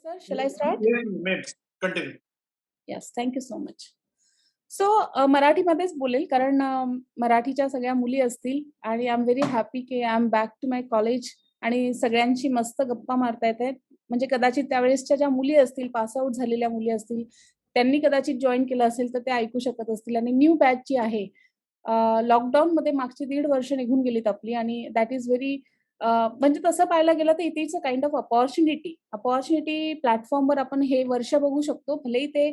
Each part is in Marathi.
sir. Shall I start? Continue. Yes, thank you so much. So मराठीमध्येच बोलेल कारण मराठीच्या सगळ्या मुली असतील आणि आय एम व्हेरी हॅपी की I am back to my college आणि सगळ्यांशी मस्त गप्पा मारता येत आहेत. म्हणजे कदाचित त्यावेळेसच्या ज्या मुली असतील, पास आउट झालेल्या मुली असतील, त्यांनी कदाचित जॉईन केलं असेल तर ते ऐकू शकत असतील. आणि न्यू बॅच जी आहे, लॉकडाऊनमध्ये मागची 1.5 वर्ष निघून गेलीत आपली आणि दॅट इज व्हेरी म्हणजे तसं पाहायला गेलं तर it is a kind of opportunity प्लॅटफॉर्मवर आपण हे वर्ष बघू शकतो. भलेही ते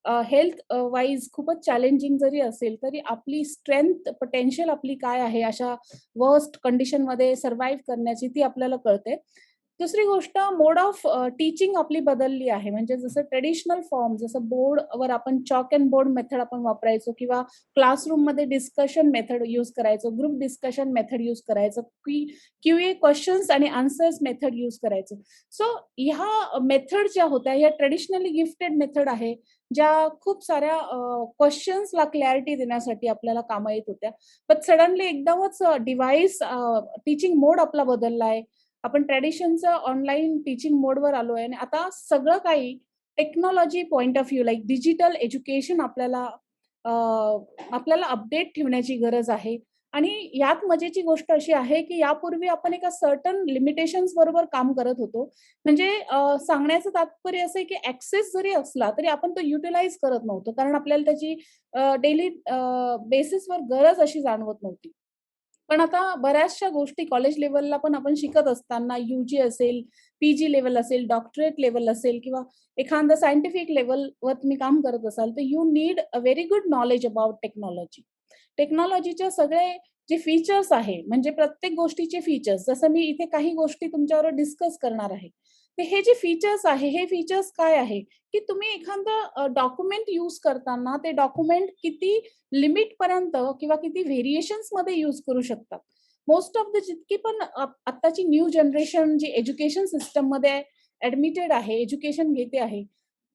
हेल्थ वाईज खूपच चॅलेंजिंग जरी असेल तरी आपली स्ट्रेंथ पोटेन्शियल आपली काय आहे अशा वर्स्ट कंडिशनमध्ये सर्व्हाइव्ह करण्याची ती आपल्याला कळते. दुसरी गोष्ट, मोड ऑफ टीचिंग आपली बदलली आहे. म्हणजे जसं ट्रेडिशनल फॉर्म, जसं बोर्डवर आपण चॉक अँड बोर्ड मेथड आपण वापरायचो किंवा क्लासरूममध्ये डिस्कशन मेथड यूज करायचो, ग्रुप डिस्कशन मेथड यूज करायचो, क्यूए क्वेश्चन्स आणि आन्सर्स मेथड यूज करायचो. सो ह्या मेथड ज्या होत्या ह्या ट्रेडिशनली गिफ्टेड मेथड आहे, ज्या खूप साऱ्या क्वेश्चन्सला क्लॅरिटी देण्यासाठी आपल्याला कामं येत होत्या. पण सडनली एकदमच डिव्हाइस टीचिंग मोड आपला बदलला आहे. आपण ट्रेडिशनचं ऑनलाईन टीचिंग मोडवर आलोय आणि आता सगळं काही technology point of view like digital education आपल्याला अपडेट ठेवण्याची गरज आहे. आणि यात मजेची गोष्ट अशी आहे की यापूर्वी आपण एका सर्टन लिमिटेशन्स बरोबर काम करत होतो. म्हणजे सांगण्याचं तात्पर्य असं आहे की ऍक्सेस जरी असला तरी आपण तो युटिलाइज करत नव्हतो, कारण आपल्याला त्याची डेली बेसिसवर गरज अशी जाणवत नव्हती. पण आता बऱ्याचशा गोष्टी कॉलेज लेव्हलला पण आपण शिकत असताना, UG असेल, PG लेव्हल असेल, डॉक्टरेट लेव्हल असेल किंवा एखादं सायंटिफिक लेव्हलवर तुम्ही काम करत असाल तर you need a very good knowledge about technology. टेक्नॉलॉजीचे सगळे जे फीचर्स आहे, म्हणजे प्रत्येक गोष्टीचे फीचर्स, जसं मी इथे काही गोष्टी तुमच्याबरोबर डिस्कस करणार आहे. तर हे जे फीचर्स आहे, हे फीचर्स काय आहे, की तुम्ही एखादं डॉक्युमेंट यूज करताना ते डॉक्युमेंट किती लिमिटपर्यंत किंवा किती व्हेरिएशन्समध्ये यूज करू शकता. मोस्ट ऑफ द जितकी पण आत्ताची न्यू जनरेशन जी एज्युकेशन सिस्टममध्ये ॲडमिटेड आहे, एज्युकेशन घेते आहे,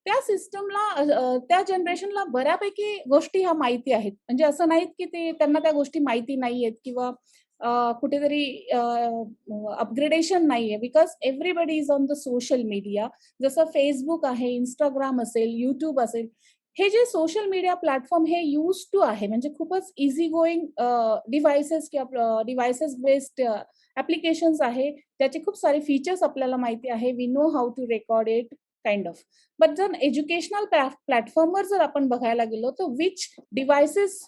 त्या सिस्टमला त्या जनरेशनला बऱ्यापैकी गोष्टी ह्या माहिती आहेत. म्हणजे असं नाहीत की त्यांना त्या गोष्टी माहिती नाहीयेत किंवा कुठेतरी अपग्रेडेशन नाहीये, because everybody is on the social media. जसं Facebook आहे, Instagram असेल, YouTube असेल, हे जे सोशल मीडिया प्लॅटफॉर्म हे यूज टू आहे. म्हणजे खूपच इझी गोईंग डिव्हाइसेस किंवा डिव्हाइसेस बेस्ड ॲप्लिकेशन्स आहे. त्याचे खूप सारे फीचर्स आपल्याला माहिती आहे. We know how to record it kind of. But जर एज्युकेशनल प्लॅटफॉर्मवर जर आपण बघायला गेलो तर विच डिव्हाइसेस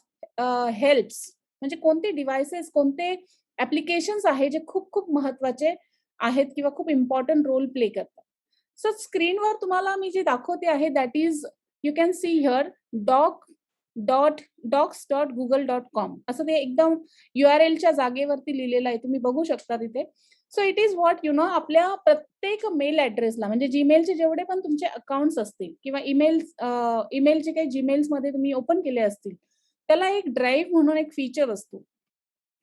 हेल्प्स, म्हणजे कोणते डिव्हाइसेस, कोणते ॲप्लिकेशन्स आहे जे खूप खूप महत्वाचे आहेत किंवा खूप इम्पॉर्टंट रोल प्ले करतात. सो स्क्रीनवर तुम्हाला मी जे दाखवते आहे that is you can see here docs.google.com असं ते एकदम URLच्या जागेवरती लिहिलेलं आहे, तुम्ही बघू शकता तिथे. So it is what you know, आपल्या प्रत्येक मेल ॲड्रेसला, म्हणजे जीमेलचे जेवढे पण तुमचे अकाउंट्स असतील किंवा ईमेलचे काही जीमेल्समध्ये तुम्ही ओपन केले असतील, त्याला एक ड्राईव्ह म्हणून एक फीचर असतो.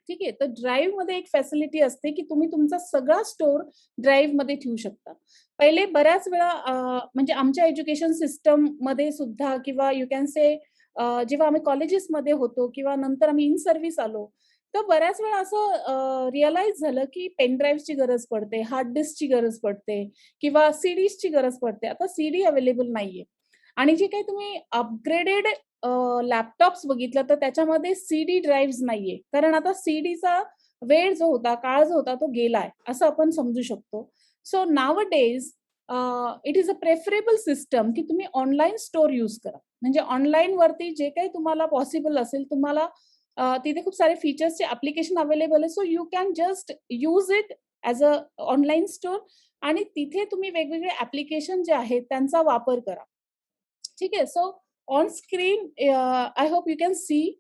ठीक आहे, तर ड्राईव्ह मध्ये एक फॅसिलिटी असते की तुम्ही तुमचा सगळा स्टोअर ड्राईव्ह मध्ये ठेवू शकता. पहिले बऱ्याच वेळा म्हणजे आमच्या एज्युकेशन सिस्टम मध्ये सुद्धा किंवा यू कॅन से जेव्हा आम्ही कॉलेजेसमध्ये होतो किंवा नंतर आम्ही इन सर्व्हिस आलो, तर बऱ्याच वेळा असं रिअलाइज झालं की पेन ड्राईव्हची गरज पडते, हार्ड डिस्कची गरज पडते किंवा सीडीजची गरज पडते. आता सीडी अवेलेबल नाहीये. आणि जे काही तुम्ही अपग्रेडेड लॅपटॉप्स बघितलं तर त्याच्यामध्ये सीडी ड्राईव्ह नाहीये, कारण आता सीडीचा वेळ जो होता, काळ जो होता तो गेलाय असं आपण समजू शकतो. So now days it is a preferable system की तुम्ही ऑनलाईन स्टोअर यूज करा. म्हणजे ऑनलाईन वरती जे काही तुम्हाला पॉसिबल असेल, तुम्हाला तिथे खूप सारे फीचर्सचे ऍप्लिकेशन अवेलेबल आहे. So you can just use it as a online store आणि तिथे तुम्ही वेगवेगळे ऍप्लिकेशन जे आहेत त्यांचा वापर करा. ठीक आहे. So on screen I hope you can C,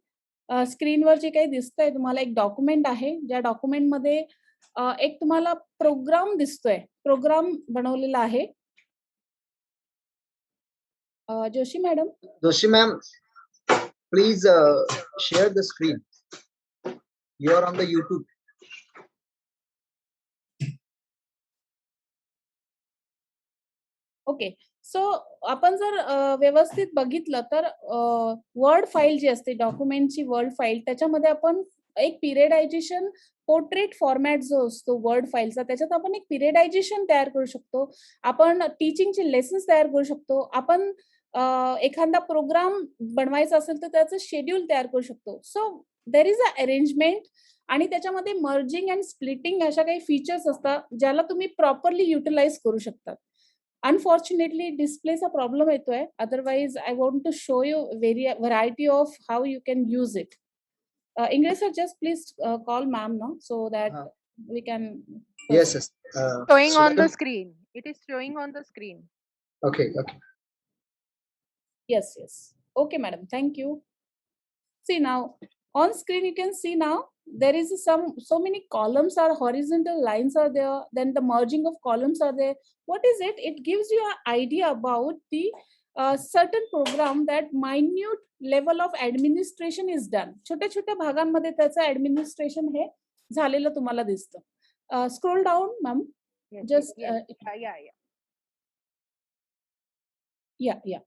स्क्रीनवर जे काही दिसतंय तुम्हाला एक डॉक्युमेंट आहे, ज्या डॉक्युमेंटमध्ये एक तुम्हाला प्रोग्राम दिसतोय, प्रोग्राम बनवलेला आहे. Joshi madam. Joshi ma'am, please share the screen. You are on the YouTube. Okay. So आपण जर व्यवस्थित बघितलं तर वर्ड फाईल जी असते, डॉक्युमेंटची वर्ड फाईल, त्याच्यामध्ये आपण एक पिरियडायझेशन पोर्ट्रेट फॉर्मॅट जो असतो वर्ड फाईलचा, त्याच्यात आपण एक पिरियडायझेशन तयार करू शकतो. आपण टीचिंगचे लेसन्स तयार करू शकतो. आपण एखादा प्रोग्राम बनवायचा असेल तर त्याचं शेड्यूल तयार करू शकतो. So there is a arrangement आणि त्याच्यामध्ये मर्जिंग अँड स्प्लिटिंग अशा काही फीचर्स असतात ज्याला तुम्ही प्रॉपरली युटिलाइज करू शकता. अनफॉर्च्युनेटली डिस्प्लेचा प्रॉब्लेम येतोय. Otherwise I want to show you variety of how you can use it. English sir, just please call ma'am now so that Uh, we can yes, proceed. yes. Showing So on the madam- screen. It is showing on the screen. Okay, okay. Yes, yes. Okay, madam. Thank you. See now, on screen you can see now there is so many columns or horizontal lines are there. Then the merging of columns are there. What is it? It gives you an idea about the certain program that minute level of administration is done. छोट्या छोट्या भागांमध्ये त्याचं ऍडमिनिस्ट्रेशन हे झालेलं तुम्हाला दिसतं. Scroll down ma'am. Yes, Just yes. Yeah. yeah.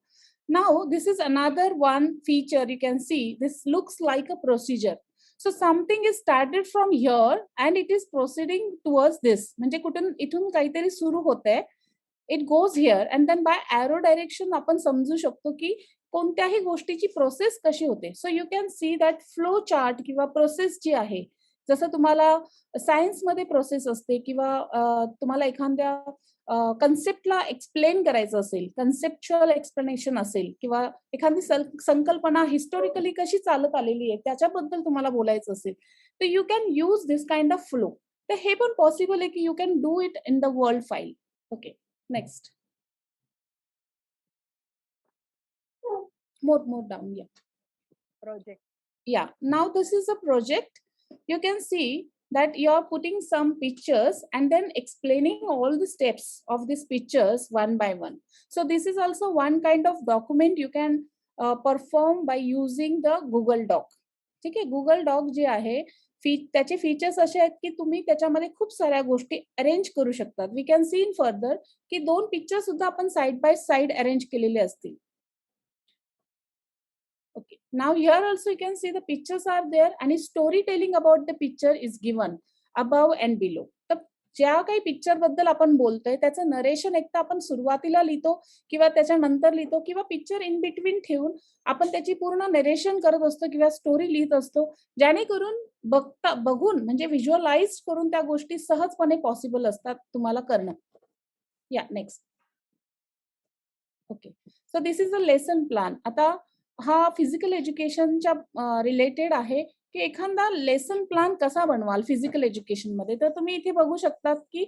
Now this is another one feature you can see. This looks like a procedure. So something is started from here and it is proceeding towards this. म्हणजे कुठून इथून काहीतरी सुरू होतंय. It goes here and then by arrow direction आपण समजू शकतो की कोणत्याही गोष्टीची प्रोसेस कशी होते. So you can see that flow chart किंवा प्रोसेस जी आहे, जसं तुम्हाला सायन्समध्ये प्रोसेस असते किंवा तुम्हाला एखाद्या कन्सेप्टला एक्सप्लेन करायचं असेल, कन्सेप्च्युअल एक्सप्लेनेशन असेल किंवा एखादी संकल्पना हिस्टोरिकली कशी चालत आलेली आहे त्याच्याबद्दल तुम्हाला बोलायचं असेल, तर you can use this kind of flow. तर हे पण पॉसिबल आहे की you can do it in the world file. Okay, next. More down, yeah. Project. Yeah, now this is a project. You can see that you're putting some pictures and then explaining all the steps of these pictures one by one. So this is also one kind of document you can perform by using the Google Doc. ठीक आहे, Google Doc जे आहे त्याचे फीचर्स असे आहेत की तुम्ही त्याच्यामध्ये खूप साऱ्या गोष्टी अरेंज करू शकतात. We can see in further की 2 पिक्चर सुद्धा आपण साइड बाय साइड अरेंज केलेले असतील. Okay, now here also you can see the pictures are there and storytelling about the picture is given above and below. तर ज्या काही पिक्चर बद्दल आपण बोलतोय त्याचं नरेशन एकदा आपण सुरुवातीला लिहितो किंवा त्याच्यानंतर लिहितो किंवा पिक्चर इन बिटवीन ठेवून आपण त्याची पूर्ण नरेशन करत असतो किंवा स्टोरी लिहित असतो, जेणेकरून बघून म्हणजे व्हिज्युअलाइज करून त्या गोष्टी सहजपणे पॉसिबल असतात तुम्हाला करणं. या next. Okay, so this is a lesson plan. आता हा फिजिकल एज्युकेशनच्या रिलेटेड आहे की एखादा लेसन प्लॅन कसा बनवाल फिजिकल एज्युकेशन मध्ये. तर तुम्ही इथे बघू शकतात की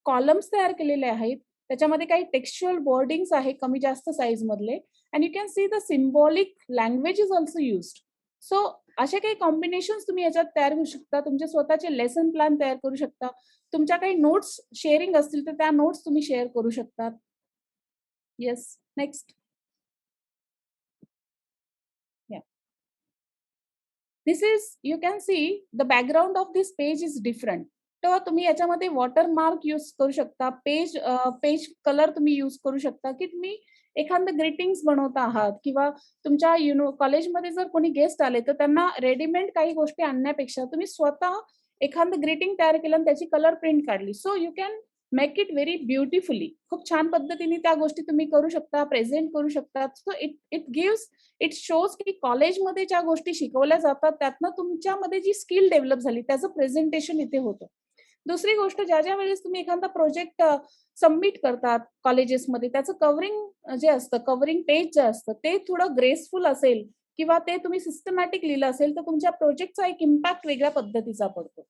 कॉलम्स तयार केलेले आहेत, त्याच्यामध्ये काही टेक्स्च्युअल बोर्डिंग्स आहे कमी जास्त साईज मधले and you can see the symbolic language is also used. So असे काही कॉम्बिनेशन्स तुम्ही याच्यात तयार करू शकता, तुमचे स्वतःचे लेसन प्लॅन तयार करू शकता, तुमच्या काही नोट्स शेअरिंग असतील तर त्या नोट्स तुम्ही शेअर करू शकता. Yes, next. This is, you can see the background of this page is different. तर तुम्ही याच्यामध्ये वॉटरमार्क यूज करू शकता, पेज कलर तुम्ही यूज करू शकता की तुम्ही एखादं ग्रीटिंग्स बनवता आहात किंवा तुमच्या कॉलेजमध्ये जर कोणी गेस्ट आले तर त्यांना रेडीमेड काही गोष्टी आणण्यापेक्षा तुम्ही स्वतः एखादं ग्रीटिंग तयार केलं आणि त्याची कलर प्रिंट काढली. So you can make it very beautifully. खूप छान पद्धतीने त्या गोष्टी तुम्ही करू शकता, प्रेझेंट करू शकता. सो इट शोज की कॉलेजमध्ये ज्या गोष्टी शिकवल्या जातात त्यातनं तुमच्यामध्ये जी स्किल डेव्हलप झाली त्याचं प्रेझेंटेशन इथे होतं. दुसरी गोष्ट, ज्या वेळेस तुम्ही एखादा प्रोजेक्ट सबमिट करतात कॉलेजेसमध्ये, त्याचं कव्हरिंग जे असतं, कव्हरिंग पेज जे असतं ते थोडं ग्रेसफुल असेल किंवा ते तुम्ही सिस्टमॅटिक लिहिलं असेल तर तुमच्या प्रोजेक्टचा एक इम्पॅक्ट वेगळ्या पद्धतीचा पडतो.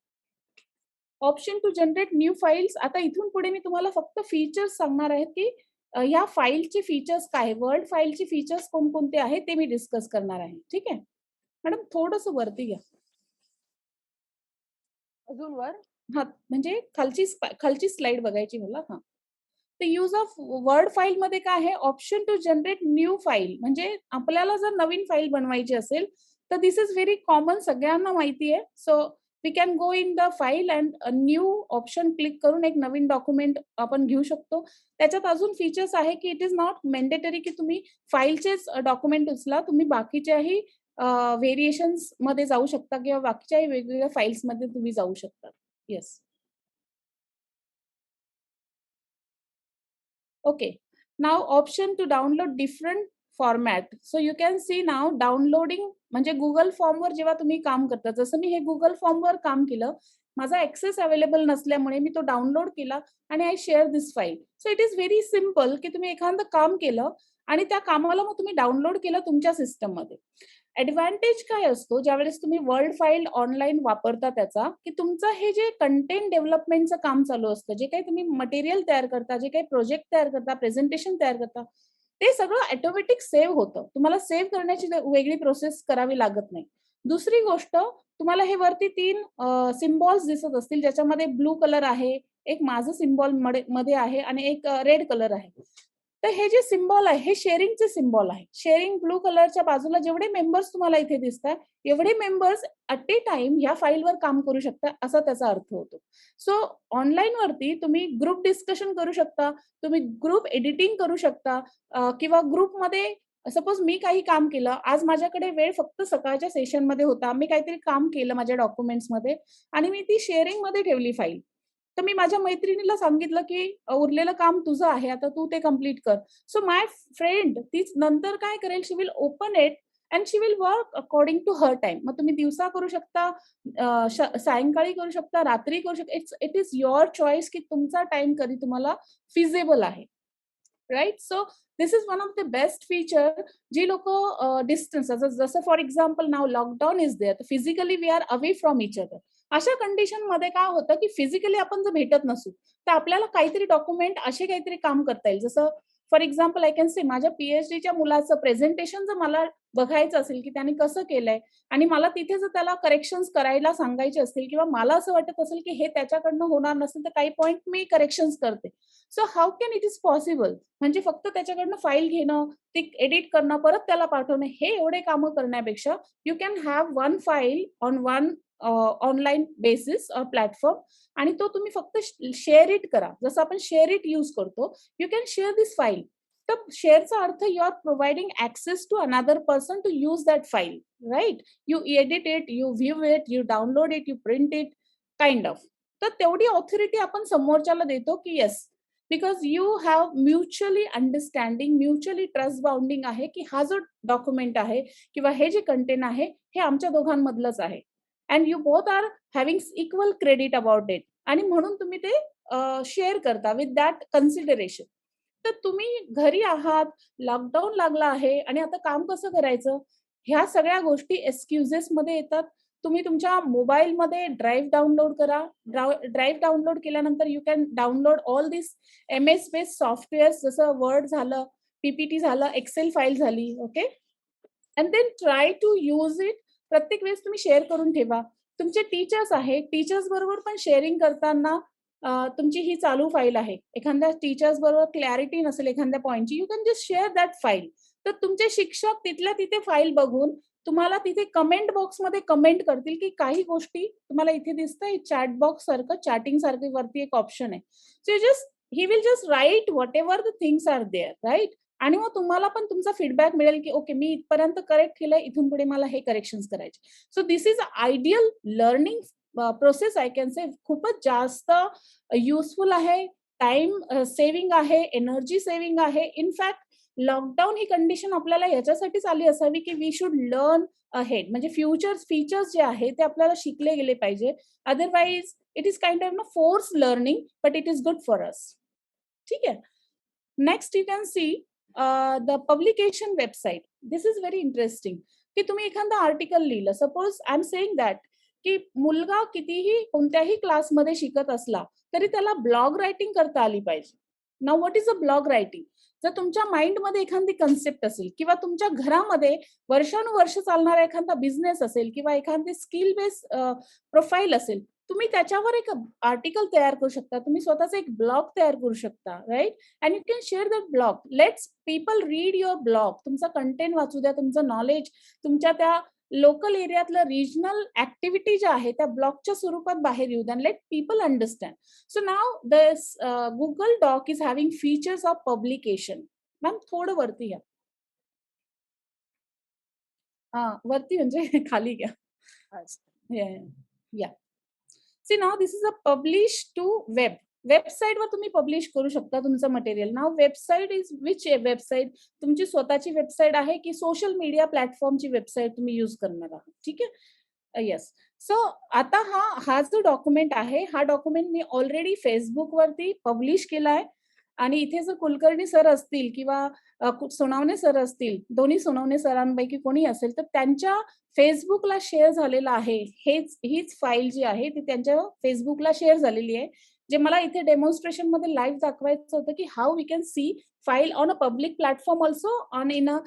Option to generate new files. आता इथून पुढे मी तुम्हाला फक्त फीचर्स सांगणार आहेत की या फाईलचे फीचर्स काय, वर्ड फाईलचे फीचर्स कोणकोणते आहेत ते मी डिस्कस करणार आहे. ठीक आहे मॅडम, थोडंसं वरती घ्या. अजून वर. हा, म्हणजे खालची स्लाइड बघायची मला. हा, तर यूज ऑफ वर्ड फाईल मध्ये काय आहे, option to generate new file. म्हणजे आपल्याला जर नवीन फाईल बनवायची असेल तर दिस इज व्हेरी कॉमन, सगळ्यांना माहिती आहे. So we can go in the file and new option click करून एक नवीन डॉक्युमेंट आपण घेऊ शकतो. त्याच्यात अजून फीचर्स आहे की इट इज नॉट मॅन्डेटरी की तुम्ही फाईलचेच डॉक्युमेंट उचला, तुम्ही बाकीच्याही व्हेरिएशन्स मध्ये जाऊ शकता किंवा बाकीच्याही वेगवेगळ्या फाईल्स मध्ये तुम्ही जाऊ शकता. Yes. Okay. Now option to download different format. So you can see now downloading म्हणजे Google फॉर्म वर जेव्हा तुम्ही काम करता, जसं मी हे Google फॉर्म वर काम केलं, माझा ऍक्सेस अवेलेबल नसल्यामुळे मी तो डाउनलोड केला आणि I share this file. So it is very simple की तुम्ही एखादं काम केलं आणि त्या कामाला मग तुम्ही डाउनलोड केलं तुमच्या सिस्टम मध्ये. ऍडव्हान्टेज काय असतो ज्यावेळेस तुम्ही वर्ड फाईल ऑनलाईन वापरता त्याचा, की तुमचं हे जे कंटेंट डेव्हलपमेंटचं काम चालू असतं, जे काही तुम्ही मटेरियल तयार करता, जे काही प्रोजेक्ट तयार करता, प्रेझेंटेशन तयार करता, ते सगळं ऑटोमॅटिक सेव्ह होतं. तुम्हाला सेव्ह करण्याची वेगळी प्रोसेस करावी लागत नाही. दुसरी गोष्ट, तुम्हाला हे वरती 3 सिम्बॉल्स दिसत असतील, ज्याच्यामध्ये ब्लू कलर आहे, एक माझं सिम्बॉल मध्ये आहे आणि एक रेड कलर आहे. तर हे जे सिम्बॉल आहे हे शेअरिंगचे सिम्बॉल आहे. शेअरिंग ब्लू कलरच्या बाजूला जेवढे मेंबर्स तुम्हाला इथे दिसतात, एवढे मेंबर्स ॲट ए टाइम या फाईलवर काम करू शकता, असा त्याचा अर्थ होतो. सो ऑनलाईन वरती तुम्ही ग्रुप डिस्कशन करू शकता, तुम्ही ग्रुप एडिटिंग करू शकता, किंवा ग्रुपमध्ये सपोज मी काही काम केलं, आज माझ्याकडे वेळ फक्त सकाळच्या सेशनमध्ये होता, मी काहीतरी काम केलं माझ्या डॉक्युमेंट्समध्ये आणि मी ती शेअरिंगमध्ये ठेवली फाईल. तर मी माझ्या मैत्रिणीला सांगितलं, की उरलेलं काम तुझं आहे, आता तू ते कंप्लीट कर. सो माय फ्रेंड तीच नंतर काय करेल, she will open it and she will work according to her time. मग तुम्ही दिवसा करू शकता, सायंकाळी करू शकता, रात्री करू शकता. इट इज युअर चॉईस की तुमचा टाइम कधी तुम्हाला फिजिबल आहे. Right. So this is one of the best feature. जी लोक डिस्टन्स, जसं for example now lockdown is there, physically we are away from each other. अशा कंडिशन मध्ये काय होतं की फिजिकली आपण जर भेटत नसू तर आपल्याला काहीतरी डॉक्युमेंट असे काहीतरी काम करता येईल. जसं फॉर एक्झाम्पल आय कॅन से माझ्या पीएचडीच्या मुलाचं प्रेझेंटेशन जर मला बघायचं असेल की त्याने कसं केलंय आणि मला तिथे जर त्याला करेक्शन्स करायला सांगायचे असतील किंवा मला असं वाटत असेल की हे त्याच्याकडनं होणार नसेल तर काही पॉईंट मी करेक्शन्स करते. So how can it is possible, म्हणजे फक्त त्याच्याकडनं फाईल घेणं, ती एडिट करणं, परत त्याला पाठवणं, हे एवढे कामं करण्यापेक्षा you can have one file on one online basis platform आणि तो तुम्ही फक्त शेअर इट करा. जसं आपण शेअर इट यूज करतो, you can share this file. तर शेअरचा अर्थ you are providing access to another person to use that file. Right. You edit it, you view it, you download it, you print it, kind of. तर तेवढी ऑथॉरिटी आपण समोरच्याला देतो की yes, because you have mutually understanding, mutually trust bounding आहे की हा जो डॉक्युमेंट आहे किंवा हे जे कंटेंट आहे हे आमच्या दोघांमधलंच आहे. And you both are having equal credit about it. आणि म्हणून तुम्ही ते शेअर करता विथ दॅट कन्सिडरेशन. तर तुम्ही घरी आहात, लॉकडाऊन लागला आहे आणि आता काम कसं करायचं, ह्या सगळ्या गोष्टी एक्सक्युजेस मध्ये येतात. तुम्ही तुमच्या मोबाईलमध्ये ड्राईव्ह डाउनलोड करा. ड्राईव्ह डाउनलोड केल्यानंतर you can download all this MS based software, जसं वर्ड झालं, PPT झालं, एक्सेल फाईल झाली. Okay. And then try to use it. प्रत्येक वेळेस तुम्ही शेअर करून ठेवा. तुमचे टीचर्स आहे, टीचर्स बरोबर पण शेअरिंग करताना तुमची ही चालू फाईल आहे, एखाद्या टीचर्स बरोबर क्लॅरिटी नसेल एखाद्या पॉईंटची, you can just share that file. तर तुमचे शिक्षक तिथल्या तिथे फाईल बघून तुम्हाला तिथे कमेंट बॉक्समध्ये कमेंट करतील की काही गोष्टी तुम्हाला इथे दिसतंय चॅट बॉक्स सारखं, चॅटिंग सारखं वरती एक ऑप्शन आहे. So just he will just write whatever the things are there. Right. आणि मग तुम्हाला पण तुमचा फीडबॅक मिळेल की ओके, मी इथपर्यंत करेक्ट केलंय, इथून पुढे मला हे करेक्शन्स करायचे. So this is ideal learning process I can से. खूपच जास्त युजफुल आहे, टाइम सेव्हिंग आहे, एनर्जी सेव्हिंग आहे. इनफॅक्ट लॉकडाऊन ही कंडिशन आपल्याला याच्यासाठीच आली असावी की वी शुड लर्न अहेड, म्हणजे फीचर्स जे आहे ते आपल्याला शिकले गेले पाहिजे. Otherwise it is kind of force learning, but it is good for us. ठीक आहे. Next you can see the publication website. This is very interesting की तुम्ही एखादं आर्टिकल लिहिलं, suppose I am saying that की मुलगा कितीही कोणत्याही क्लासमध्ये शिकत असला तरी त्याला ब्लॉग रायटिंग करता आली पाहिजे. Now what is a blog writing? जर तुमच्या माइंडमध्ये एखादी कन्सेप्ट असेल किंवा तुमच्या घरामध्ये वर्षानुवर्ष चालणारा एखादा बिझनेस असेल किंवा एखादी स्किल बेस्ड प्रोफाईल असेल, तुम्ही त्याच्यावर एक आर्टिकल तयार करू शकता, तुम्ही स्वतःचा एक ब्लॉग तयार करू शकता. Right. And you can share that blog. Let's people read your blog. तुमचा कंटेंट वाचू द्या, तुमचं नॉलेज तुमच्या त्या लोकल एरियातलं रिजनल ऍक्टिव्हिटी ज्या आहे त्या ब्लॉगच्या स्वरूपात बाहेर येऊ द्या. Let people understand. So now this Google doc is having features of publication. Ma'am थोडं वरती या. वरती म्हणजे खाली घ्या. या see now this is a publish to web. वेबसाईटवर तुम्ही पब्लिश करू शकता तुमचं material. Now website is which website? तुमची स्वतःची वेबसाईट आहे की सोशल मीडिया प्लॅटफॉर्मची वेबसाईट तुम्ही यूज करणार आहात? ठीक आहे. येस. सो आता हा जो डॉक्युमेंट आहे, हा डॉक्युमेंट मी ऑलरेडी फेसबुकवरती पब्लिश केला आहे. आणि इथे जर कुलकर्णी सर असतील किंवा सोनावणे सर असतील, दोन्ही सोनावणे सरांपैकी कोणी असेल, तर त्यांच्या फेसबुकला शेअर झालेला आहे. हीच फाईल जी आहे ती त्यांच्या फेसबुकला शेअर झालेली आहे. जे मला इथे डेमॉन्स्ट्रेशन मध्ये लाईव्ह दाखवायचं होतं की how we can see file on a public platform also on in a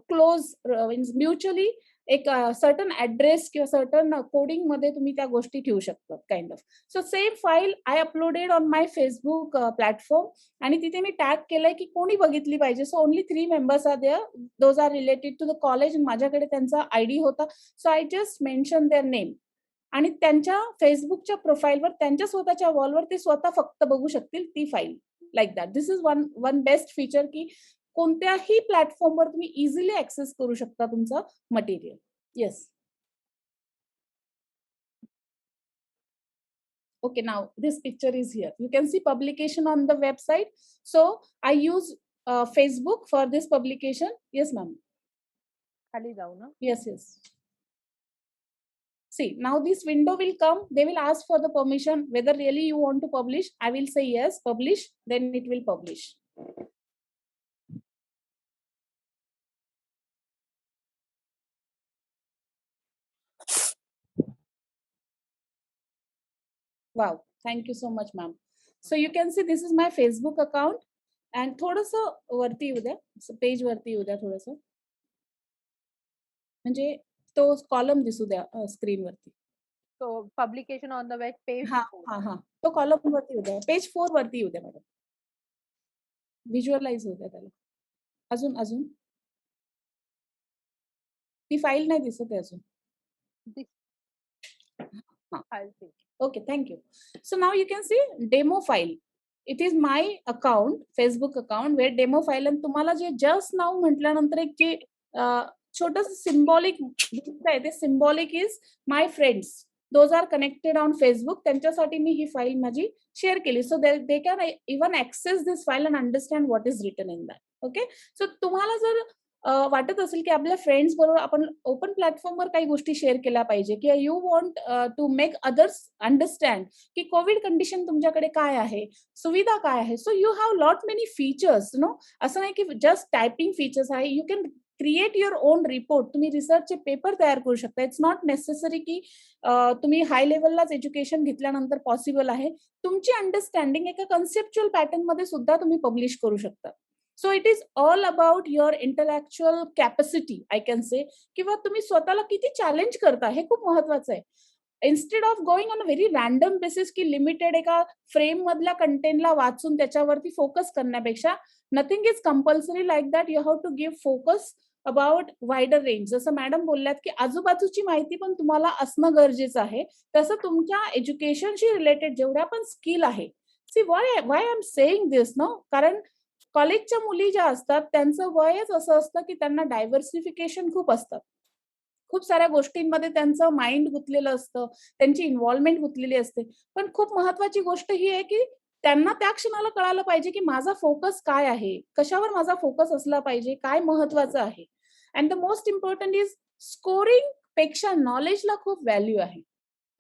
close means mutually एक सर्टन ऍड्रेस किंवा सर्टन कोडिंग मध्ये तुम्ही त्या गोष्टी ठेवू शकता kind of. So same file I uploaded on my Facebook platform आणि तिथे मी टॅग केलंय की कोणी बघितली पाहिजे. So only 3 members are there. Those are related to the college. माझ्याकडे त्यांचा आयडी होता. So I just mention their name. आणि त्यांच्या फेसबुकच्या प्रोफाईलवर त्यांच्या स्वतःच्या वॉलवर ते स्वतः फक्त बघू शकतील ती file. Like that. This is one best feature की कोणत्याही प्लॅटफॉर्मवर तुम्ही इझिली ऍक्सेस करू शकता तुमचं material. Yes. Okay, now this picture is here. You can see publication on the website. So I use Facebook for this publication. Yes, ma'am. खाली जाऊ ना. Yes, yes. See, now this window will come. They will ask for the permission whether really you want to publish. I will say yes, publish. Then it will publish. Wow, thank you so much, ma'am. So you can see this is my Facebook account. And थोडंसं वरती येऊ द्या, पेज वरती येऊ द्या थोडंसं, म्हणजे तो कॉलम दिसू द्या स्क्रीनवरती. So publication on the web page. हा तो कॉलम वरती येऊ द्या, पेज 4 वरती येऊ द्या मॅडम. व्हिज्युअलाइज होऊ द्या त्याला. अजून ती फाईल नाही दिसत आहे अजून. I'll see. Okay, thank you. So now you can see demo file. It is my account, Facebook account, where demo file. आणि तुम्हाला जे just now म्हटल्यानंतर एक जे छोटंसं सिम्बॉलिक दिसत आहे, ते symbolic is my friends. Those are connected on Facebook. त्यांच्यासाठी मी ही फाईल माझी शेअर केली. So they can even access this file and understand what is written in that. Okay. So तुम्हाला जर वाटत असेल की आपल्या फ्रेंड्स बरोबर आपण ओपन प्लॅटफॉर्मवर काही गोष्टी शेअर केल्या पाहिजे किंवा you want to make others understand की कोविड कंडिशन तुमच्याकडे काय आहे, सुविधा काय आहे. So you have lot many features. No, असं नाही की जस्ट टायपिंग फीचर्स आहे. You can create your own report. तुम्ही रिसर्चचे पेपर तयार करू शकता. इट्स नॉट नेसेसरी की तुम्ही हाय लेवललाच एज्युकेशन घेतल्यानंतर पॉसिबल आहे. तुमची अंडरस्टँडिंग एका कन्सेप्च्युअल पॅटर्न मध्ये सुद्धा तुम्ही पब्लिश करू शकता. So it is all about your intellectual capacity I can से. किंवा तुम्ही स्वतःला किती चॅलेंज करता हे खूप महत्वाचं आहे. Instead of going on a very random basis की लिमिटेड एका फ्रेम मधल्या कंटेंटला वाचून त्याच्यावरती फोकस करण्यापेक्षा nothing is compulsory like that. You have to give focus about wider range. जसं मॅडम बोलल्यात की आजूबाजूची माहिती पण तुम्हाला असणं गरजेचं आहे, तसं तुमच्या एज्युकेशनशी रिलेटेड जेवढ्या पण स्किल आहे. See why I am saying this no, कारण कॉलेजच्या मुली ज्या असतात त्यांचं वयच असं असतं की त्यांना डायव्हर्सिफिकेशन खूप असतात. खूप साऱ्या गोष्टींमध्ये त्यांचं माइंड गुंतलेलं असतं, त्यांची इन्व्हॉल्वमेंट गुंतलेली असते. पण खूप महत्वाची गोष्ट ही आहे की त्यांना त्या क्षणाला कळालं पाहिजे की माझा फोकस काय आहे, कशावर माझा फोकस असला पाहिजे, काय महत्वाचं आहे. And the most important is scoring पेक्षा नॉलेजला खूप व्हॅल्यू आहे.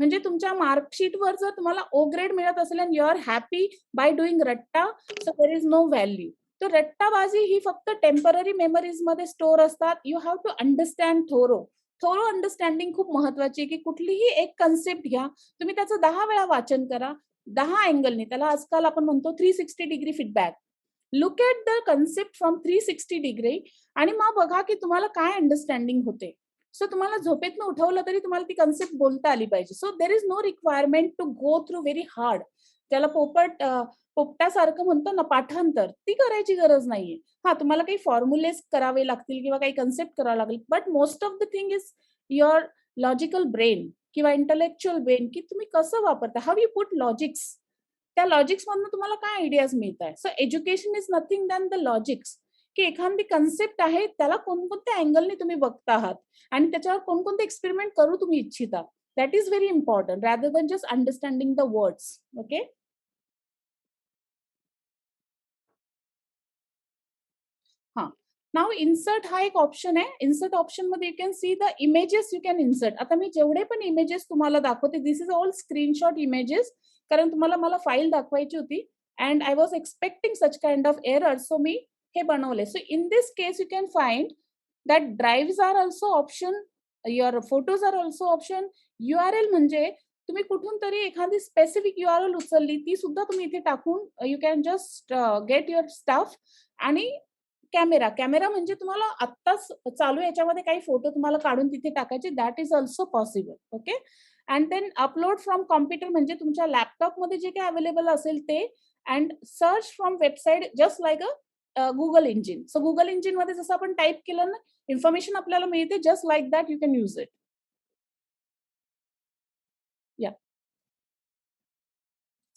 म्हणजे तुमच्या मार्कशीटवर जर तुम्हाला ओ ग्रेड मिळत असेल and you are happy by doing रट्टा, so there is no value. तर रट्टाबाजी ही फक्त टेम्पररी मेमरीज मध्ये स्टोअर असतात. You have to understand thorough understanding खूप महत्वाची आहे की कुठलीही एक कन्सेप्ट घ्या, तुम्ही त्याचं 10 वेळा वाचन करा, 10 अँगलने. त्याला आजकाल आपण म्हणतो 360 degree feedback. Look at the concept from 360 degree आणि मग बघा की तुम्हाला काय अंडरस्टँडिंग होते. सो तुम्हाला झोपेतनं उठवलं तरी तुम्हाला ती कन्सेप्ट बोलता आली पाहिजे. So there is no requirement to go through very hard. त्याला पोपटासारखं म्हणतो ना पाठांतर, ती करायची गरज नाहीये. हा, तुम्हाला काही फॉर्म्युलेस करावे लागतील किंवा काही कन्सेप्ट करावं लागेल, but most of the thing is your logical brain किंवा इंटलेक्च्युअल ब्रेन, की तुम्ही कसं वापरता, हाऊ यू पुट लॉजिक्स. त्या लॉजिक्स मधून तुम्हाला काय आयडियाज मिळत आहे. So education is nothing than the logics, की एखादी कन्सेप्ट आहे त्याला कोणकोणत्या अँगलने तुम्ही बघता आहात आणि त्याच्यावर कोणकोणते एक्सपेरिमेंट करू तुम्ही इच्छिता. That is very important rather than just understanding the words. Okay. हा, नाव इन्सर्ट हा एक ऑप्शन आहे. इन्सर्ट ऑप्शन मध्ये you can see the images you can insert. आता मी जेवढे पण इमेजेस तुम्हाला दाखवते this is all screenshot images, कारण तुम्हाला मला फाईल दाखवायची होती and I was expecting such kind of error, so मी हे बनवले. So in this case you can find that drive are also option, your photos are also option. URL म्हणजे तुम्ही कुठून तरी एखादी स्पेसिफिक URL उचलली ती सुद्धा तुम्ही इथे टाकून you can just get your stuff. आणि कॅमेरा, कॅमेरा म्हणजे तुम्हाला आत्ताच चालू याच्यामध्ये काही फोटो तुम्हाला काढून तिथे टाकायचे, that is also possible. Okay. And then upload from computer म्हणजे तुमच्या लॅपटॉपमध्ये जे काही अवेलेबल असेल ते, and search from website just like a Google engine. So Google engine मध्ये जसं आपण टाईप केलं ना इन्फॉर्मेशन आपल्याला मिळते, just like that you can use it. Yeah.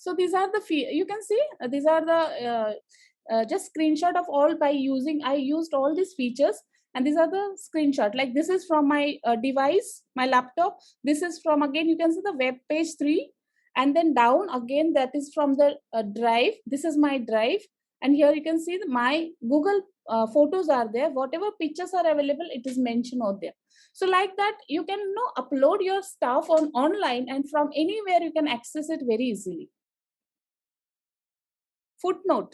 So these are the you can see these are the just screenshot of all by using, I used all these features, and these are the screenshot. Like this is from my device, my laptop. This is from, again you can see the web page 3, and then down again that is from the drive. This is my drive, and here you can see my Google photos are there. Whatever pictures are available, it is mentioned out there. So like that you can upload your stuff on online, and from anywhere you can access it very easily. Footnote.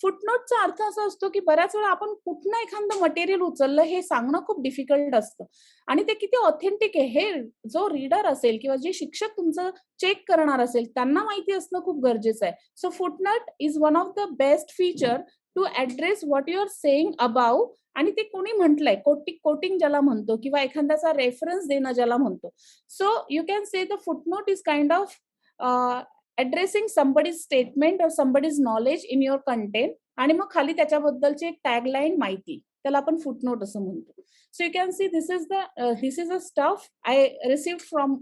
फुटनोटचा अर्थ असा असतो की बऱ्याच वेळा आपण कुठनं एखादं मटेरियल उचललं हे सांगणं खूप डिफिकल्ट असतं आणि ते किती ऑथेंटिक आहे हे जो रीडर असेल किंवा जे शिक्षक तुमचं चेक करणार असेल त्यांना माहिती असणं खूप गरजेचं आहे. So footnote is one of the best feature to address what you are saying about. आणि ते कोणी म्हटलंय, कोटिंग ज्याला म्हणतो किंवा एखाद्याचा रेफरन्स देणं ज्याला म्हणतो. So you can say the footnote is kind of addressing somebody's statement or somebody's knowledge in your content, आणि मग खाली त्याच्याबद्दलची एक टॅगलाईन माहिती, त्याला आपण फुटनोट असं म्हणतो. So you can C this is a stuff I received from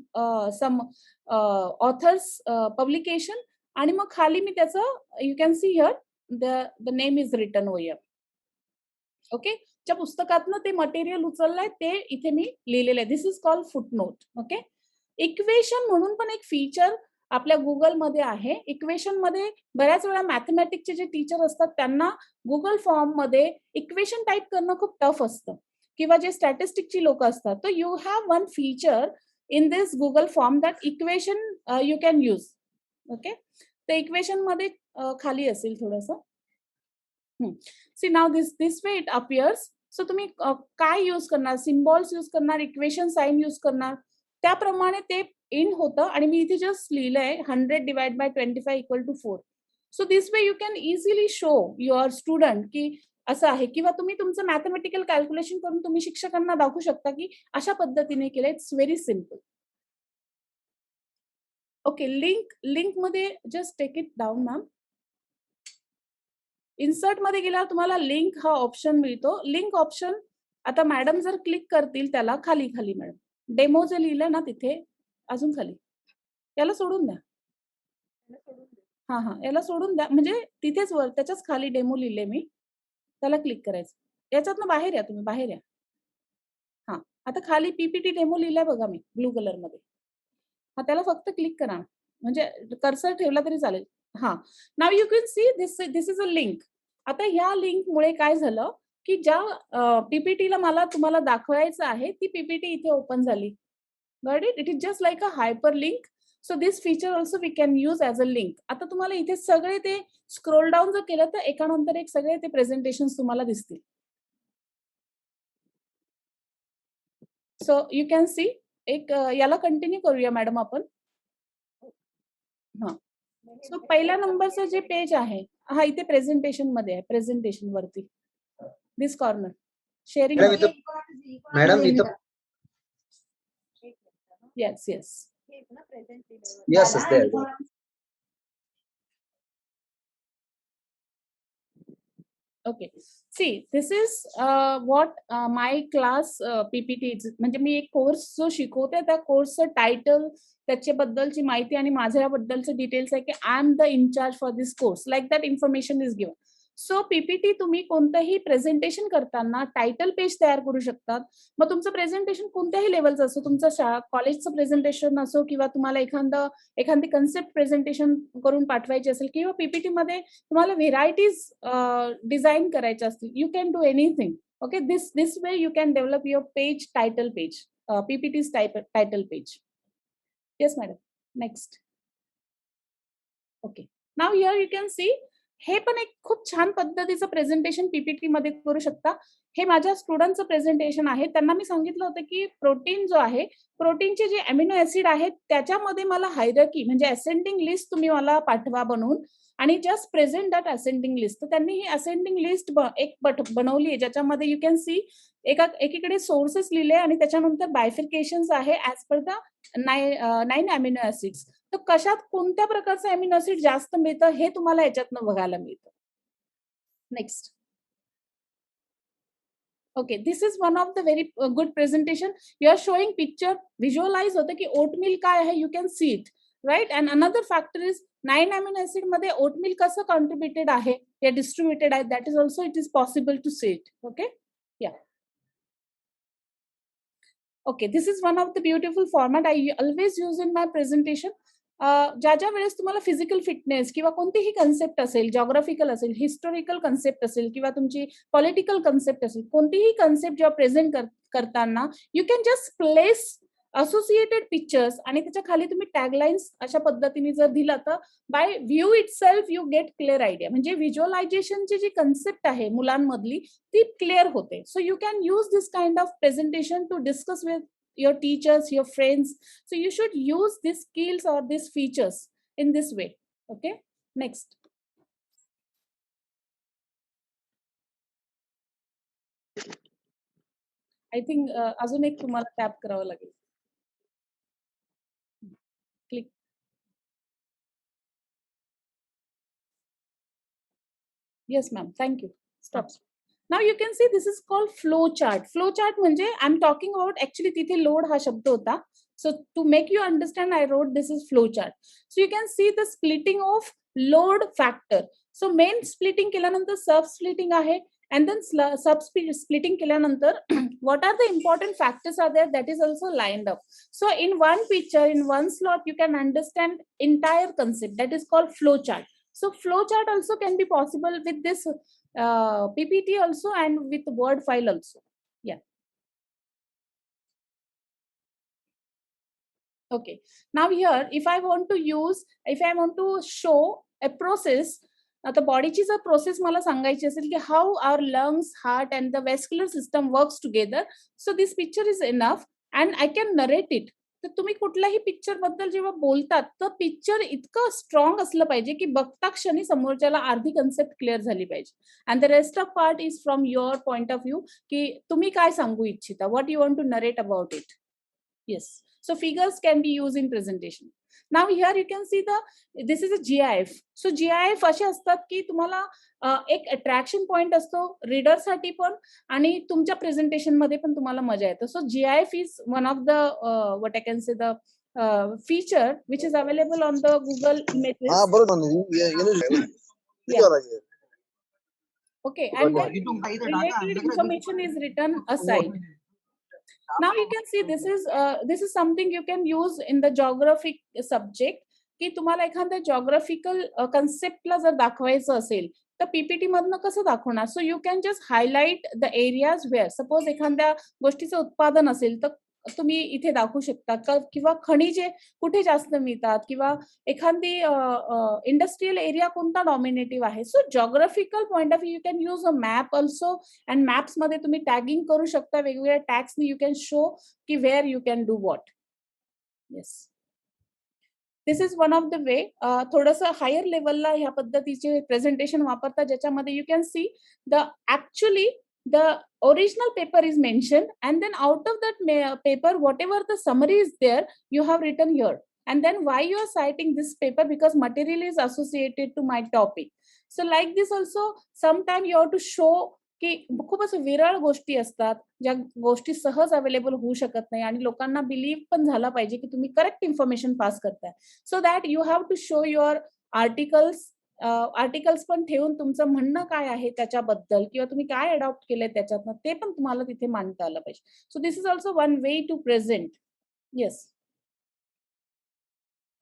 some authors publication, आणि मग खाली मी त्याचं you can see here the name is written over here. Okay. ज्या पुस्तकातनं ते मटेरियल उचललंय ते इथे मी लिहिलेलं आहे. This is called footnote. Okay. Equation म्हणून पण एक फीचर आपल्या गुगलमध्ये आहे. इक्वेशन मध्ये बऱ्याच वेळा मॅथमॅटिक्सचे जे टीचर असतात त्यांना गुगल फॉर्म मध्ये इक्वेशन टाईप करणं खूप टफ असतं, किंवा जे स्टॅटिस्टिकची लोक असतात. तर you have one feature in this Google form that equation you can use. Okay. तर इक्वेशन मध्ये खाली असेल थोडंसं. See now this way it appears. So तुम्ही काय यूज करणार, सिम्बॉल्स यूज करणार, इक्वेशन साइन यूज करणार, त्याप्रमाणे ते इन होतं. आणि मी इथे जस्ट लिहिलंय 100 divide by 25 equal to 4. So this way you can easily show your student की असं आहे, किंवा तुम्ही तुमचं मॅथमॅटिकल कॅल्क्युलेशन करून तुम्ही शिक्षकांना दाखवू शकता की अशा पद्धतीने केलं. It's very simple. Okay. Link मध्ये just take it down ma'am. Insert मध्ये गेल्यावर तुम्हाला लिंक हा ऑप्शन मिळतो. लिंक ऑप्शन आता मॅडम जर क्लिक करतील त्याला खाली मॅडम डेमो जे लिहिलं ना तिथे अजून खाली, याला सोडून द्या. हा, याला सोडून द्या, म्हणजे तिथेच वर त्याच्याच खाली डेमो लिहिले मी, त्याला क्लिक करायचं. याच्यातनं बाहेर या, तुम्ही बाहेर या. हा, आता खाली पीपीटी डेमो लिहिलाय बघा मी ब्लू कलर मध्ये. हा, त्याला फक्त क्लिक करा, म्हणजे कर्सर ठेवला तरी चालेल. हा, now you can see this is a link. आता ह्या लिंकमुळे काय झालं की ज्या पीपीटीला मला तुम्हाला दाखवायचं आहे ती पीपीटी इथे ओपन झाली. Got it? It is just like a hyperlink. So this feature also we can use as a link. आता तुम्हाला इथे सगळे ते स्क्रोल डाऊन जर केलं तर एकानंतर एक सगळे ते प्रेझेंटेशन तुम्हाला दिसतील. सो यू कॅन सी एक याला कंटिन्यू करूया मॅडम आपण. हा, सो पहिल्या नंबरचं जे पेज आहे हा इथे प्रेझेंटेशन मध्ये आहे. प्रेझेंटेशन वरती दिस कॉर्नर शेअरिंग. मॅडम इथं yes yes is there. Okay. See, this is what my class PPT is. म्हणजे मी एक कोर्स जो शिकवते त्या कोर्सचं टायटल, त्याच्याबद्दलची माहिती आणि माझ्याबद्दलचं डिटेल्स आहे की I am the incharge for this course, like that information is given. So PPT तुम्ही कोणतंही प्रेझेंटेशन करताना टायटल पेज तयार करू शकतात. मग तुमचं प्रेझेंटेशन कोणत्याही लेवलचं असो, तुमचं कॉलेजचं प्रेझेंटेशन असो किंवा तुम्हाला एखादी कन्सेप्ट प्रेझेंटेशन करून पाठवायची असेल किंवा पीपीटी मध्ये तुम्हाला व्हेरायटीज डिझाईन करायच्या असतील, you can do anything. Okay, this way you can develop your page title page, PPT's title page. Yes, madam. Next. Okay. Now here you can see, हे पण एक खूप छान पद्धतीचं प्रेझेंटेशन पीपीटी मध्ये करू शकता. हे माझ्या स्टुडंटचं प्रेझेंटेशन आहे. त्यांना मी सांगितलं होतं की प्रोटीन जो आहे, प्रोटीनचे जे अमिनो ऍसिड आहेत त्याच्यामध्ये मला हायरार्की म्हणजे असेंडिंग लिस्ट तुम्ही मला पाठवा बनवून आणि just present that ascending list. तर त्यांनी ही असेंडिंग लिस्ट एक बनवली आहे ज्याच्यामध्ये यू कॅन सी एकीकडे सोर्सेस लिहिले आणि त्याच्यानंतर बायफिकेशन्स आहे as per the 9 amino acids. तर कशात कोणत्या प्रकारचं अमिनो ऍसिड जास्त मिळतं हे तुम्हाला याच्यातनं बघायला मिळतं. Next. Okay, this is one of the very good presentation. You are showing picture, visualize होतं की ओटमिल काय आहे, you can see it, right. And another factor is 9 amino acid मध्ये ओटमिल कसं कॉन्ट्रीब्युटेड आहे या डिस्ट्रीब्युटेड आहे, that is also it is possible to see it. Okay, yeah. Okay, this is one of the beautiful format I always use in my presentation. ज्या वेळेस तुम्हाला फिजिकल फिटनेस किंवा कोणतीही कन्सेप्ट असेल, जॉग्राफिकल असेल, हिस्टॉरिकल कन्सेप्ट असेल किंवा तुमची पॉलिटिकल कन्सेप्ट असेल, कोणतीही कन्सेप्ट जेव्हा प्रेझेंट करताना you can just place associated pictures आणि त्याच्या खाली तुम्ही टॅगलाईन्स अशा पद्धतीने जर दिला तर by view itself you get clear idea. म्हणजे व्हिज्युअलायझेशनची जी कन्सेप्ट आहे मुलांमधली ती क्लिअर होते. So you can use this kind of presentation to discuss with your teachers, your friends. So you should use these skills or these features in this way. Okay, next. I think अजून एक तुम्हाला टॅप करावं लागेल. Click. Yes, ma'am. Thank you. Stop. Now you can see this is called flow chart. Flow chart म्हणजे I'm talking about actually तिथे load हा शब्द होता. So to make you understand, I wrote this is flow chart. So you can see the splitting of load factor. So main splitting केल्यानंतर sub splitting आहे and then sub splitting केल्यानंतर what are the important factors are there, that is also lined up. So in one picture, in one slot, you can understand entire concept, that is called flow chart. So flow chart also can be possible with this PPT also and with Word file also. Yeah. Okay. Now here, if I want to show a process, आता बॉडीची जर प्रोसेस मला सांगायची असेल की how our lungs, heart and the vascular system works together, so this picture is enough and I can narrate it. तर तुम्ही कुठल्याही पिक्चर बद्दल जेव्हा बोलतात तर पिक्चर इतकं स्ट्रॉंग असलं पाहिजे की बघता क्षणी समोरच्याला अर्धी कन्सेप्ट क्लिअर झाली पाहिजे. And the rest of part is from your point of view की तुम्ही काय सांगू इच्छिता, what you want to narrate about it. Yes, so figures can be used in presentation. Now here you can see this is a GIF. So GIF असे असतात की तुम्हाला एक अट्रॅक्शन पॉइंट असतो रीडर साठी पण आणि तुमच्या प्रेझेंटेशन मध्ये पण तुम्हाला मजा येते. So GIF is one of the what I can say the feature which is available on the Google Images. Yeah. Okay, and then related information is written aside. Now you can see this is something you can use in the geographic subject की तुम्हाला एखाद्या जॉग्राफिकल कन्सेप्टला जर दाखवायचं असेल तर पीपीटी मधनं कसं दाखवणार. So you can just highlight the areas where suppose एखाद्या गोष्टीचं उत्पादन असेल तर तुम्ही इथे दाखवू शकता किंवा खनिजे कुठे जास्त मिळतात किंवा एखादी इंडस्ट्रियल एरिया कोणता डॉमिनेटिव्ह आहे. So geographical point of view you can use a map also and maps मध्ये तुम्ही टॅगिंग करू शकता वेगवेगळ्या टॅग्सनी यू कॅन शो की where you can do what. Yes, this is one of the way. थोडंसं हायर लेवलला ह्या पद्धतीचे प्रेझेंटेशन वापरतात ज्याच्यामध्ये you can see the actually the original paper is mentioned and then out of that paper whatever the summary is there you have written here and then why you are citing this paper because material is associated to my topic. So like this also sometime you have to show की खूप असं विरळ गोष्टी असतात ज्या गोष्टी सहज अवेलेबल होऊ शकत नाही आणि लोकांना बिलीव्ह पण झाला पाहिजे की तुम्ही करेक्ट इन्फॉर्मेशन पास करताय. So that you have to show your articles articles पण ठेवून तुमचं म्हणणं काय आहे त्याच्याबद्दल किंवा तुम्ही काय अडॉप्ट केलंय त्याच्यातनं ते पण तुम्हाला तिथे मांडता आलं पाहिजे. So this is also one way to present. Yes.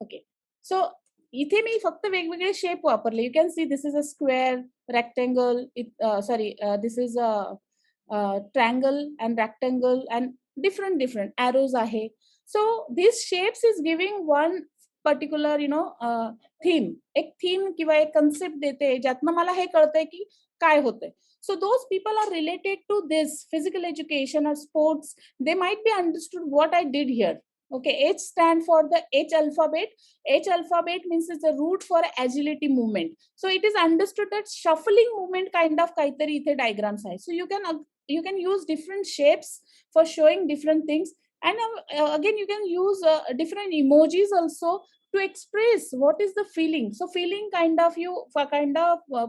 Okay. So इथे मी फक्त वेगवेगळे शेप वापरले. You can see this is a square, rectangle, sorry this is a triangle and rectangle and different arrows आहे. So these shapes is giving one particular theme. एक थीम किंवा एक कन्सेप्ट देते ज्यातनं मला हे कळतंय की काय होतंय. So those people are related to this physical education or sports. They might be understood what I did here. Okay, H stand for the H alphabet. H alphabet means it's the root for agility movement. So it is understood that shuffling movement kind of kaitari ithe diagrams hai. So you can use different shapes for showing different things, and again you can use different emojis also to express what is the feeling. So feeling kind of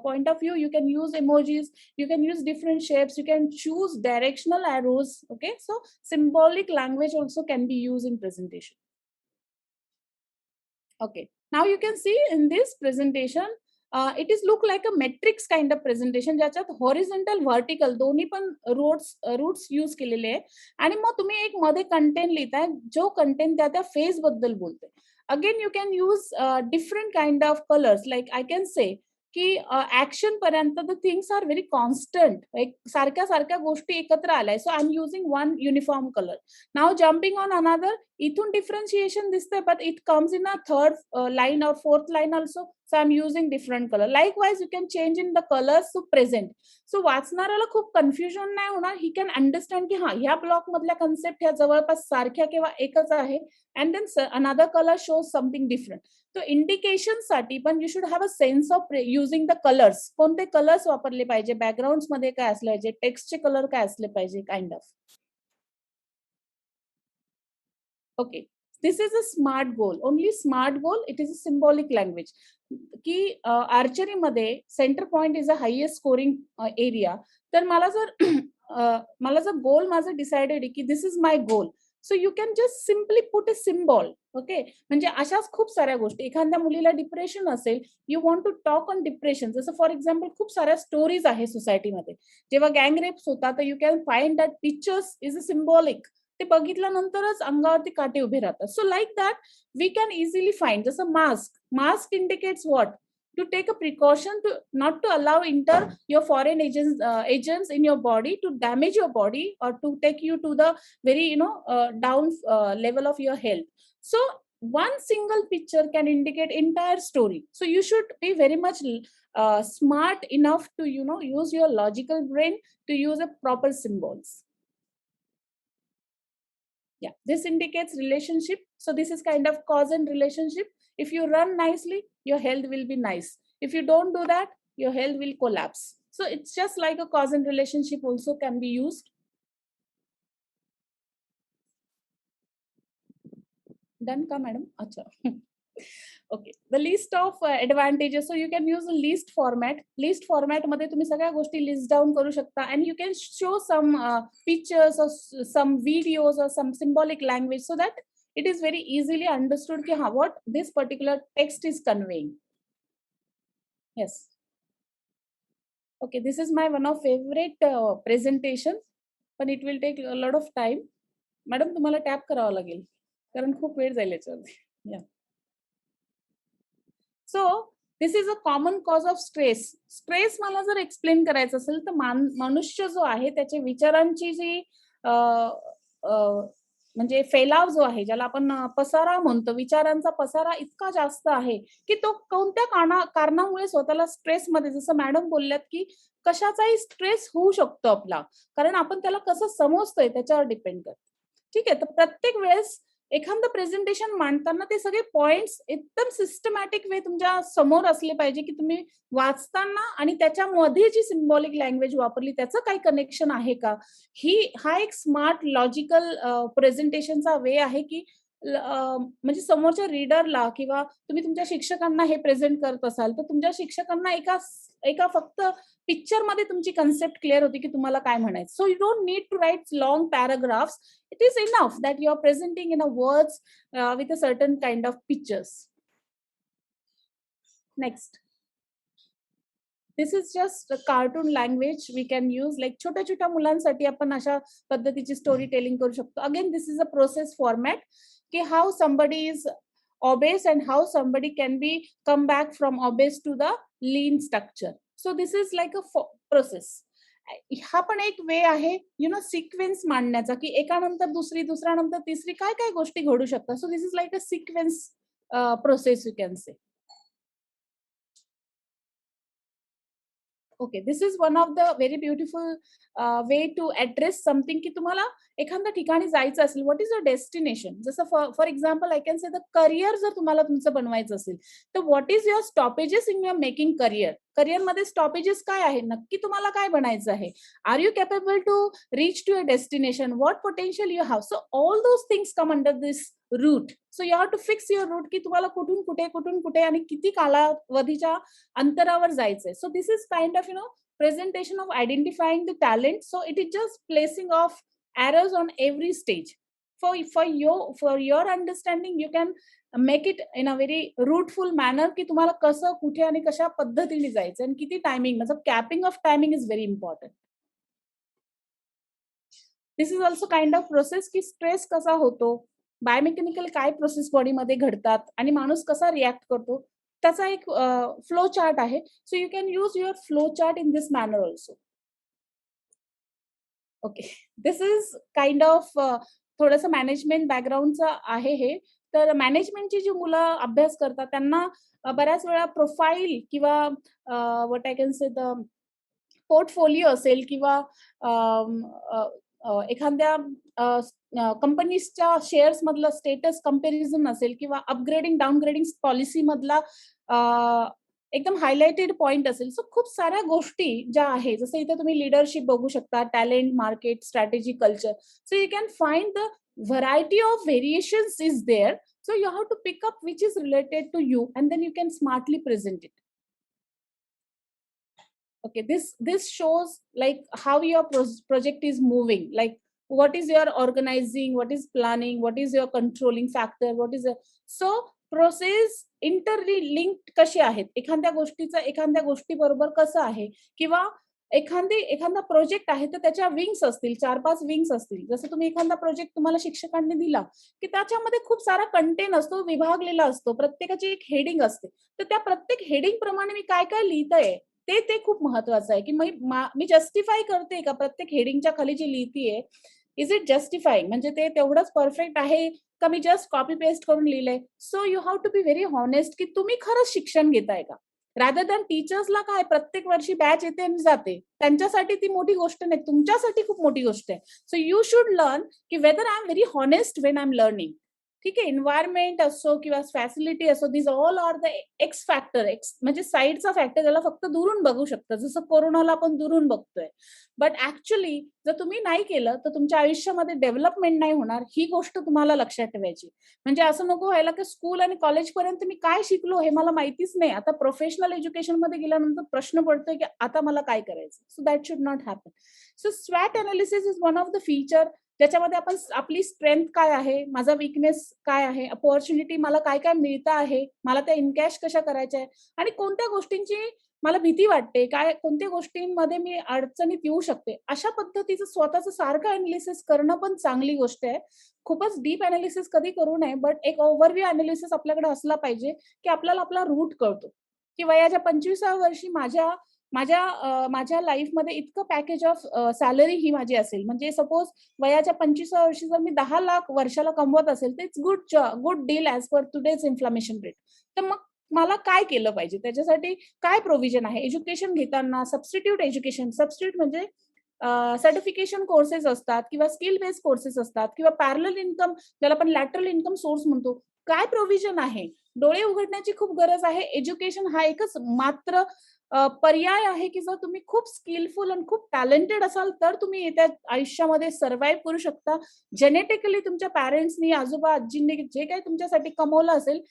point of view, you can use emojis, you can use different shapes, you can choose directional arrows. Okay, so symbolic language also can be used in presentation. Okay, now you can see in this presentation it is look like a matrix kind of presentation ज्याच्यात horizontal vertical दोन्ही पण रूट्स यूज केलेले आहे आणि मग तुम्ही एक मध्ये कंटेंट लिहिताय जो कंटेंट त्या फेज बद्दल बोलते. Again you can use different kind of colours. Like I can say की ऍक्शन पर्यंत the things are very constant, एक सारख्या सारख्या गोष्टी एकत्र आल्या. So I am using one uniform colour. Now jumping on another, इथून डिफरन्शिएशन दिसतंय but it comes in a third line or fourth line also. So I'm using different color. Likewise, you can change in the colors to present. So वाचणाऱ्याला खूप कन्फ्युजन नाही होणार. He can understand की हा ह्या ब्लॉक मधल्या कन्सेप्ट ह्या जवळपास सारख्या किंवा एकच आहे, and then another color shows something different. तो इंडिकेशन साठी पण you should have a sense of using the colours. कोणते कलर्स वापरले पाहिजे, बॅकग्राऊंड मध्ये काय असले पाहिजे, टेक्स्टचे कलर काय असले पाहिजे, kind of. Okay, this is a smart goal. Only smart goal, it is a symbolic language. की आर्चरी मध्ये centre point is a highest scoring area. तर मला जर गोल माझं डिसाइडेड आहे की this is my goal, so you can just simply put a symbol. Okay, म्हणजे अशाच खूप साऱ्या गोष्टी. एखाद्या मुलीला डिप्रेशन असेल, you want to talk on depression. जसं फॉर एक्झाम्पल खूप साऱ्या स्टोरीज आहे सोसायटीमध्ये. जेव्हा गँग रेप्स होतात तर you can find that pictures is a symbolic. ते बघितल्यानंतरच अंगावरती काटे उभे राहतात. So like that we can easily find. जसं mask indicates what, to take a precaution to not to allow enter your foreign agents in your body to damage your body or to take you to the very down level of your health. So one single picture can indicate entire story. So you should be very much smart enough to use your logical brain to use a proper symbols. Yeah, this indicates relationship. So this is kind of cause and relationship. If you run nicely, your health will be nice. If you don't do that, your health will collapse. So it's just like a cause and relationship also can be used. Done ka madam? Acha. Okay, the list of advantages. So you can use a list format. List format मध्ये तुम्ही सगळ्या गोष्टी list down करू शकता, and you can show some pictures or some videos or some symbolic language so that it is very easily understood ki what this particular text is conveying. Yes. Okay, this is my one of favorite presentation, but it will take a lot of time. Madam तुम्हाला टॅप करावं लागेल कारण खूप वेळ जाईल याच्यावरती. या, so this is a common cause of stress. Stress मला जर एक्सप्लेन करायचं असेल तर मनुष्य जो आहे त्याच्या विचारांची जी म्हणजे फैलाव जो आहे, ज्याला आपण पसारा म्हणतो, विचारांचा पसारा इतका जास्त आहे की तो कोणत्या कारणामुळे स्वतःला स्ट्रेसमध्ये, जसं मॅडम बोलल्यात की कशाचाही स्ट्रेस होऊ शकतो आपला, कारण आपण त्याला कसं समजतोय त्याच्यावर डिपेंड करतो. ठीक आहे, तर प्रत्येक वेळेस एखादं प्रेझेंटेशन मांडताना ते सगळे पॉइंट्स एकदम सिस्टमॅटिक वे तुमच्या समोर असले पाहिजे की तुम्ही वाचताना आणि त्याच्यामध्ये जी सिम्बॉलिक लँग्वेज वापरली त्याचं काही कनेक्शन आहे का. हा एक स्मार्ट लॉजिकल प्रेझेंटेशनचा वे आहे की म्हणजे समोरच्या रीडरला किंवा तुम्ही तुमच्या शिक्षकांना हे प्रेझेंट करत असाल तर तुमच्या शिक्षकांना एका फक्त पिक्चर मध्ये तुमची कन्सेप्ट क्लिअर होती की तुम्हाला काय म्हणायचं. So you don't need to write long paragraphs. It is enough that you are presenting in a words with a certain kind of pictures. Next. This is just cartoon language we can use, like छोट्या छोट्या मुलांसाठी आपण अशा पद्धतीची स्टोरी टेलिंग करू शकतो. Again this is a process format की how somebody is obese and how somebody can be come back from obese to the lean structure. So this is like a process. हा पण एक वे आहे सिक्वेन्स मांडण्याचा, की एकानंतर दुसरी, दुसऱ्यानंतर तिसरी काय काय गोष्टी घडू शकतात. So this is like a sequence process you can say. Okay, this is one of the very beautiful way to address something, की तुम्हाला एखाद्या ठिकाणी जायचं असेल, व्हॉट इज अ डेस्टिनेशन. जसं for example I can say the career जर तुम्हाला तुमचं बनवायचं असेल, तर what is your stoppages in your making career. करिअरमध्ये स्टॉपेजेस काय आहे, नक्की तुम्हाला काय बनायचं आहे. Are you capable to reach to a destination, what potential you have. So all those things come under this route. So you have to fix your route, की तुम्हाला कुठून कुठे आणि किती कालावधीच्या अंतरावर जायचंय. So this is kind of presentation of identifying the talent. So it is just placing of arrows on every stage. For your understanding, you can make it in a very rootful manner, की तुम्हाला कसं, कुठे आणि कशा पद्धतीने जायचं आणि किती टायमिंग, मतलब capping of timing is very important. This is also kind of process, की स्ट्रेस कसा होतो, बायोमेकॅनिकल काय प्रोसेस बॉडीमध्ये घडतात आणि माणूस कसा रिॲक्ट करतो, त्याचा एक फ्लो चार्ट आहे. So you can use your flow chart in this manner also. Okay, this is kind of थोडंसं मॅनेजमेंट बॅकग्राऊंडचं आहे हे. तर मॅनेजमेंटची जी मुलं अभ्यास करतात त्यांना बऱ्याच वेळा प्रोफाईल किंवा what I can say the portfolio असेल किंवा एखाद्या कंपनीजच्या शेअर्स मधलं स्टेटस कंपॅरिझन असेल किंवा अपग्रेडिंग डाऊनग्रेडिंग पॉलिसी मधला एकदम हायलाइटेड पॉइंट असेल. सो खूप साऱ्या गोष्टी ज्या आहे, जसं इथे तुम्ही लिडरशिप बघू शकता, talent, market, strategy, culture. So you can find the variety of variations is there. So you have to pick up which is related to you and then you can smartly present it. Okay, this shows like how your project is moving, like what is your organizing, what is planning, what is your controlling factor, what is so process interlinked कशी आहेत, एखाद्या गोष्टीचं एखाद्या गोष्टी बरोबर कसं आहे, किंवा एखादा प्रोजेक्ट आहे तर त्याच्या विंग्स असतील, 4-5 विंग्स असतील. जसं तुम्ही एखादा प्रोजेक्ट तुम्हाला शिक्षकांनी दिला की त्याच्यामध्ये खूप सारा कंटेंट असतो, विभागलेला असतो, प्रत्येकाची एक हेडिंग असते. तर त्या प्रत्येक हेडिंग प्रमाणे मी काय काय लिहितंय ते खूप महत्वाचं आहे, की मी जस्टिफाय करते का प्रत्येक हेडिंगच्या खाली जी लिहितीये, इज इट जस्टिफाईंग, म्हणजे ते तेवढंच परफेक्ट आहे का मी जस्ट कॉपी पेस्ट करून लिहिलंय. So you have to be very honest, की तुम्ही खरंच शिक्षण घेताय का. रादर दॅन टीचर्सला काय प्रत्येक वर्षी बॅच येते आणि जाते, त्यांच्यासाठी ती मोठी गोष्ट नाही, तुमच्यासाठी खूप मोठी गोष्ट आहे. सो यू शुड लर्न की whether I am very honest when I am learning. ठीक आहे, एन्व्हायरमेंट असो किंवा फॅसिलिटी असो, this all are the X factor. X म्हणजे साईडचा फॅक्टर, ज्याला फक्त दुरून बघू शकतं, जसं कोरोनाला आपण दुरून बघतोय. बट ऍक्च्युअली जर तुम्ही नाही केलं तर तुमच्या आयुष्यामध्ये डेव्हलपमेंट नाही होणार. ही गोष्ट तुम्हाला लक्षात ठेवायची. म्हणजे असं नको व्हायला की स्कूल आणि कॉलेज पर्यंत मी काय शिकलो हे मला माहितीच नाही, आता प्रोफेशनल एज्युकेशन मध्ये गेल्यानंतर प्रश्न पडतोय की आता मला काय करायचं. So that should not happen. So स्वॅट analysis is one of the feature, ज्याच्यामध्ये आपण आपली स्ट्रेंथ काय आहे, माझा वीकनेस काय आहे, अपॉर्च्युनिटी मला काय काय मिळतं आहे, मला त्या इनकॅश कशा करायच्या आहे, आणि कोणत्या गोष्टींची मला भीती वाटते, काय कोणत्या गोष्टींमध्ये मी अडचणीत येऊ शकते. अशा पद्धतीचं स्वतःचं सारखं अनालिसिस करणं पण चांगली गोष्ट आहे. खूपच डीप अनालिसिस कधी करू नये, बट एक ओव्हरव्ह्यू अनालिसिस आपल्याकडे असला पाहिजे, की आपल्याला आपला रूट कळतो, की वयाच्या 25व्या वर्षी माझ्या लाईफमध्ये इतकं पॅकेज ऑफ सॅलरी ही माझी असेल. म्हणजे सपोज वयाच्या 25व्या वर्षी जर मी 10 लाख वर्षाला कमवत असेल तर it's good deal as per today's inflammation rate. तर मग मला काय केलं पाहिजे, त्याच्यासाठी काय प्रोव्हिजन आहे. एज्युकेशन घेताना सबस्टिट्यूट एज्युकेशन, सबस्टिट्यूट म्हणजे सर्टिफिकेशन कोर्सेस असतात किंवा स्किल बेस्ड कोर्सेस असतात किंवा पॅरलल इन्कम, ज्याला आपण लॅटरल इन्कम सोर्स म्हणतो. काय प्रोव्हिजन आहे, डोळे उघडण्याची खूप गरज आहे. एज्युकेशन हा एकच मात्र पर्याय आहे, की जर तुम्ही खूप स्किलफुल आणि खूप टॅलेंटेड असाल तर तुम्ही येत्या आयुष्यामध्ये सर्व्हाइव्ह करू शकता. जेनेटिकली तुमच्या पॅरेंट्सनी, आजोबा आजींनी जे काही तुमच्यासाठी कमवलं असेल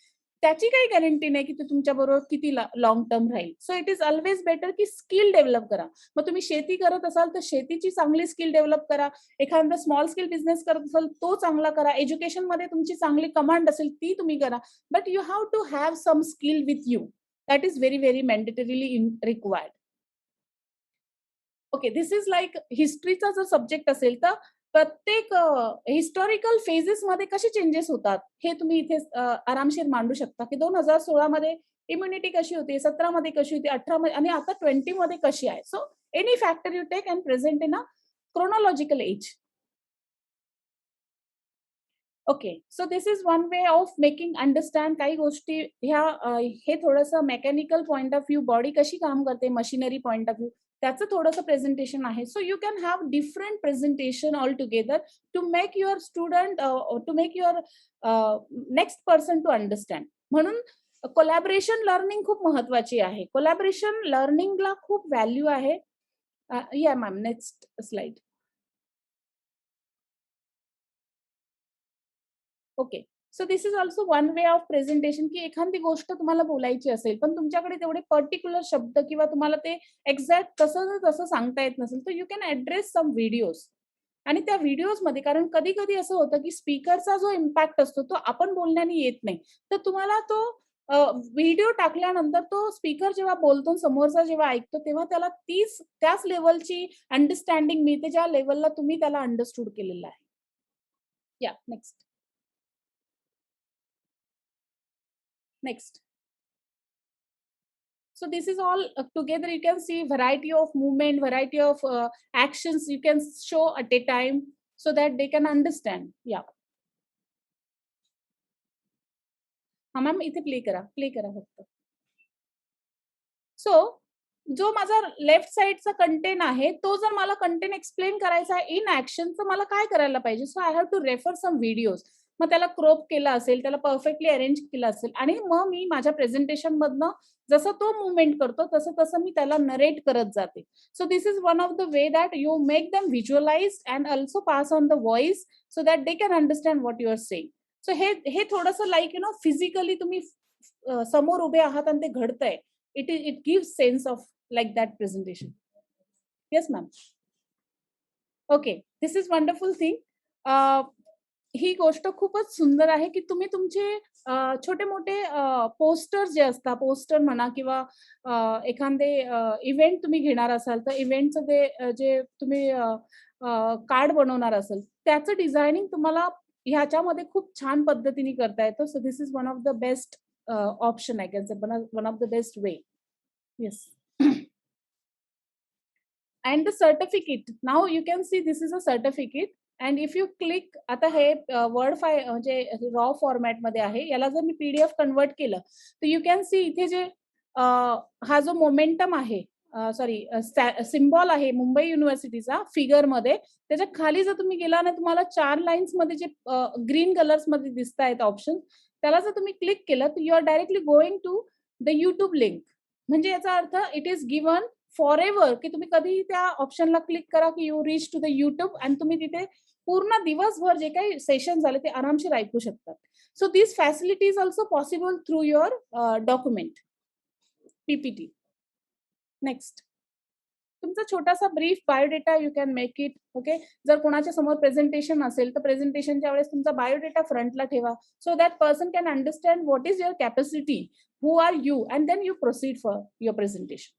त्याची काही गॅरंटी नाही की ते तुमच्या बरोबर किती लॉंग टर्म राहील. So it is always better की स्किल डेव्हलप करा. मग तुम्ही शेती करत असाल तर शेतीची चांगली स्किल डेव्हलप करा. एखादा स्मॉल स्किल बिझनेस करत असाल तो चांगला करा. एज्युकेशन मध्ये तुमची चांगली कमांड असेल ती तुम्ही करा. But you have to have some skill with you. That is very very mandatorily required. Okay, this is like हिस्ट्रीचा जर सब्जेक्ट असेल तर प्रत्येक हिस्टॉरिकल फेजेस मध्ये कसे चेंजेस होतात हे तुम्ही इथे आरामशीर मांडू शकता की 2016 मध्ये इम्युनिटी कशी होती, 17 मध्ये कशी होती, 18 मध्ये आणि आता 20 मध्ये कशी आहे. So any factor you take and present in a chronological age. Okay, so this is one way of making understand काही गोष्टी ह्या हे थोडंसं mechanical point of view, body कशी काम करते, मशिनरी पॉइंट ऑफ व्ह्यू, त्याचं थोडंसं प्रेझेंटेशन आहे. So you can have different presentation all together to make your student, to make your next person to understand. म्हणून कोलॅबरेशन लर्निंग खूप महत्वाची आहे. कोलॅबरेशन लर्निंगला खूप व्हॅल्यू आहे. Yeah ma'am, next slide. Okay, so this is also one way of presentation की एखादी गोष्ट तुम्हाला बोलायची असेल पण तुमच्याकडे तेवढे पर्टिक्युलर शब्द किंवा तुम्हाला ते एक्झॅक्ट तसं तसं सांगता येत नसेल तर you can address some videos. आणि त्या व्हिडिओजमध्ये कारण कधी कधी असं होतं की स्पीकरचा जो इम्पॅक्ट असतो तो आपण बोलण्याने येत नाही, तर तुम्हाला तो व्हिडिओ टाकल्यानंतर तो स्पीकर जेव्हा बोलतो समोरचा जेव्हा ऐकतो तेव्हा त्याला त्याच लेवलची अंडरस्टँडिंग मिळते ज्या लेवलला तुम्ही त्याला अंडरस्टूड केलेलं आहे. या next. Next. So this is all together. You can see variety of movement, variety of actions you can show at a time so that they can understand. Yeah. हा मॅम इथे प्ले करा फक्त. सो जो माझा लेफ्ट साइडचा कंटेंट आहे तो जर मला कंटेंट एक्सप्लेन करायचा आहे इन ऍक्शन तर मला काय करायला पाहिजे. So I have to refer some videos. मग त्याला क्रॉप केला असेल, त्याला परफेक्टली अरेंज केलं असेल आणि मग मी माझ्या प्रेझेंटेशन मधनं जसं तो मुवमेंट करतो तसं तसं मी त्याला नरेट करत जाते. So this is one of the way that you make them visualize and also pass on the voice so that they can understand what you are saying. So हे थोडंसं लाईक फिजिकली तुम्ही समोर उभे आहात आणि ते घडतंय. It gives sense of like that presentation. Yes ma'am. Okay, this is wonderful thing. ही गोष्ट खूपच सुंदर आहे की तुम्ही तुमचे छोटे मोठे पोस्टर जे असतात, पोस्टर म्हणा किंवा एखादे इव्हेंट तुम्ही घेणार असाल तर इव्हेंटचं ते जे तुम्ही कार्ड बनवणार असाल त्याचं डिझायनिंग तुम्हाला ह्याच्यामध्ये खूप छान पद्धतीने करता येतं. So this is one of the best option, I can say one of the best way. Yes. And the certificate, now you can see this is a certificate and if you click आता हे word file म्हणजे raw format मध्ये आहे, याला जर मी pdf कन्वर्ट केलं तर you can see इथे जे हा जो मोमेंटम आहे, सॉरी सिम्बॉल आहे मुंबई युनिव्हर्सिटीचा फिगर मध्ये, त्याच्या खाली जर तुम्ही गेला ना तुम्हाला 4 लाईन्स मध्ये जे ग्रीन कलर्स मध्ये दिसत आहेत ऑप्शन, त्याला जर तुम्ही क्लिक केलं तर you are directly going to the YouTube link. म्हणजे याचा अर्थ it is given forever की तुम्ही कधी त्या ऑप्शनला क्लिक करा की you reach to the YouTube आणि तुम्ही तिथे पूर्ण दिवसभर जे काही सेशन झाले ते आरामशीर ऐकू शकतात. So this facility is also possible through your document PPT. Next, तुमचा छोटासा brief biodata you can make it. Okay, जर कोणाच्या समोर प्रेझेंटेशन असेल तर प्रेझेंटेशनच्या वेळेस तुमचा बायोडेटा फ्रंटला ठेवा so that person can understand what is your capacity, who are you and then you proceed for your presentation.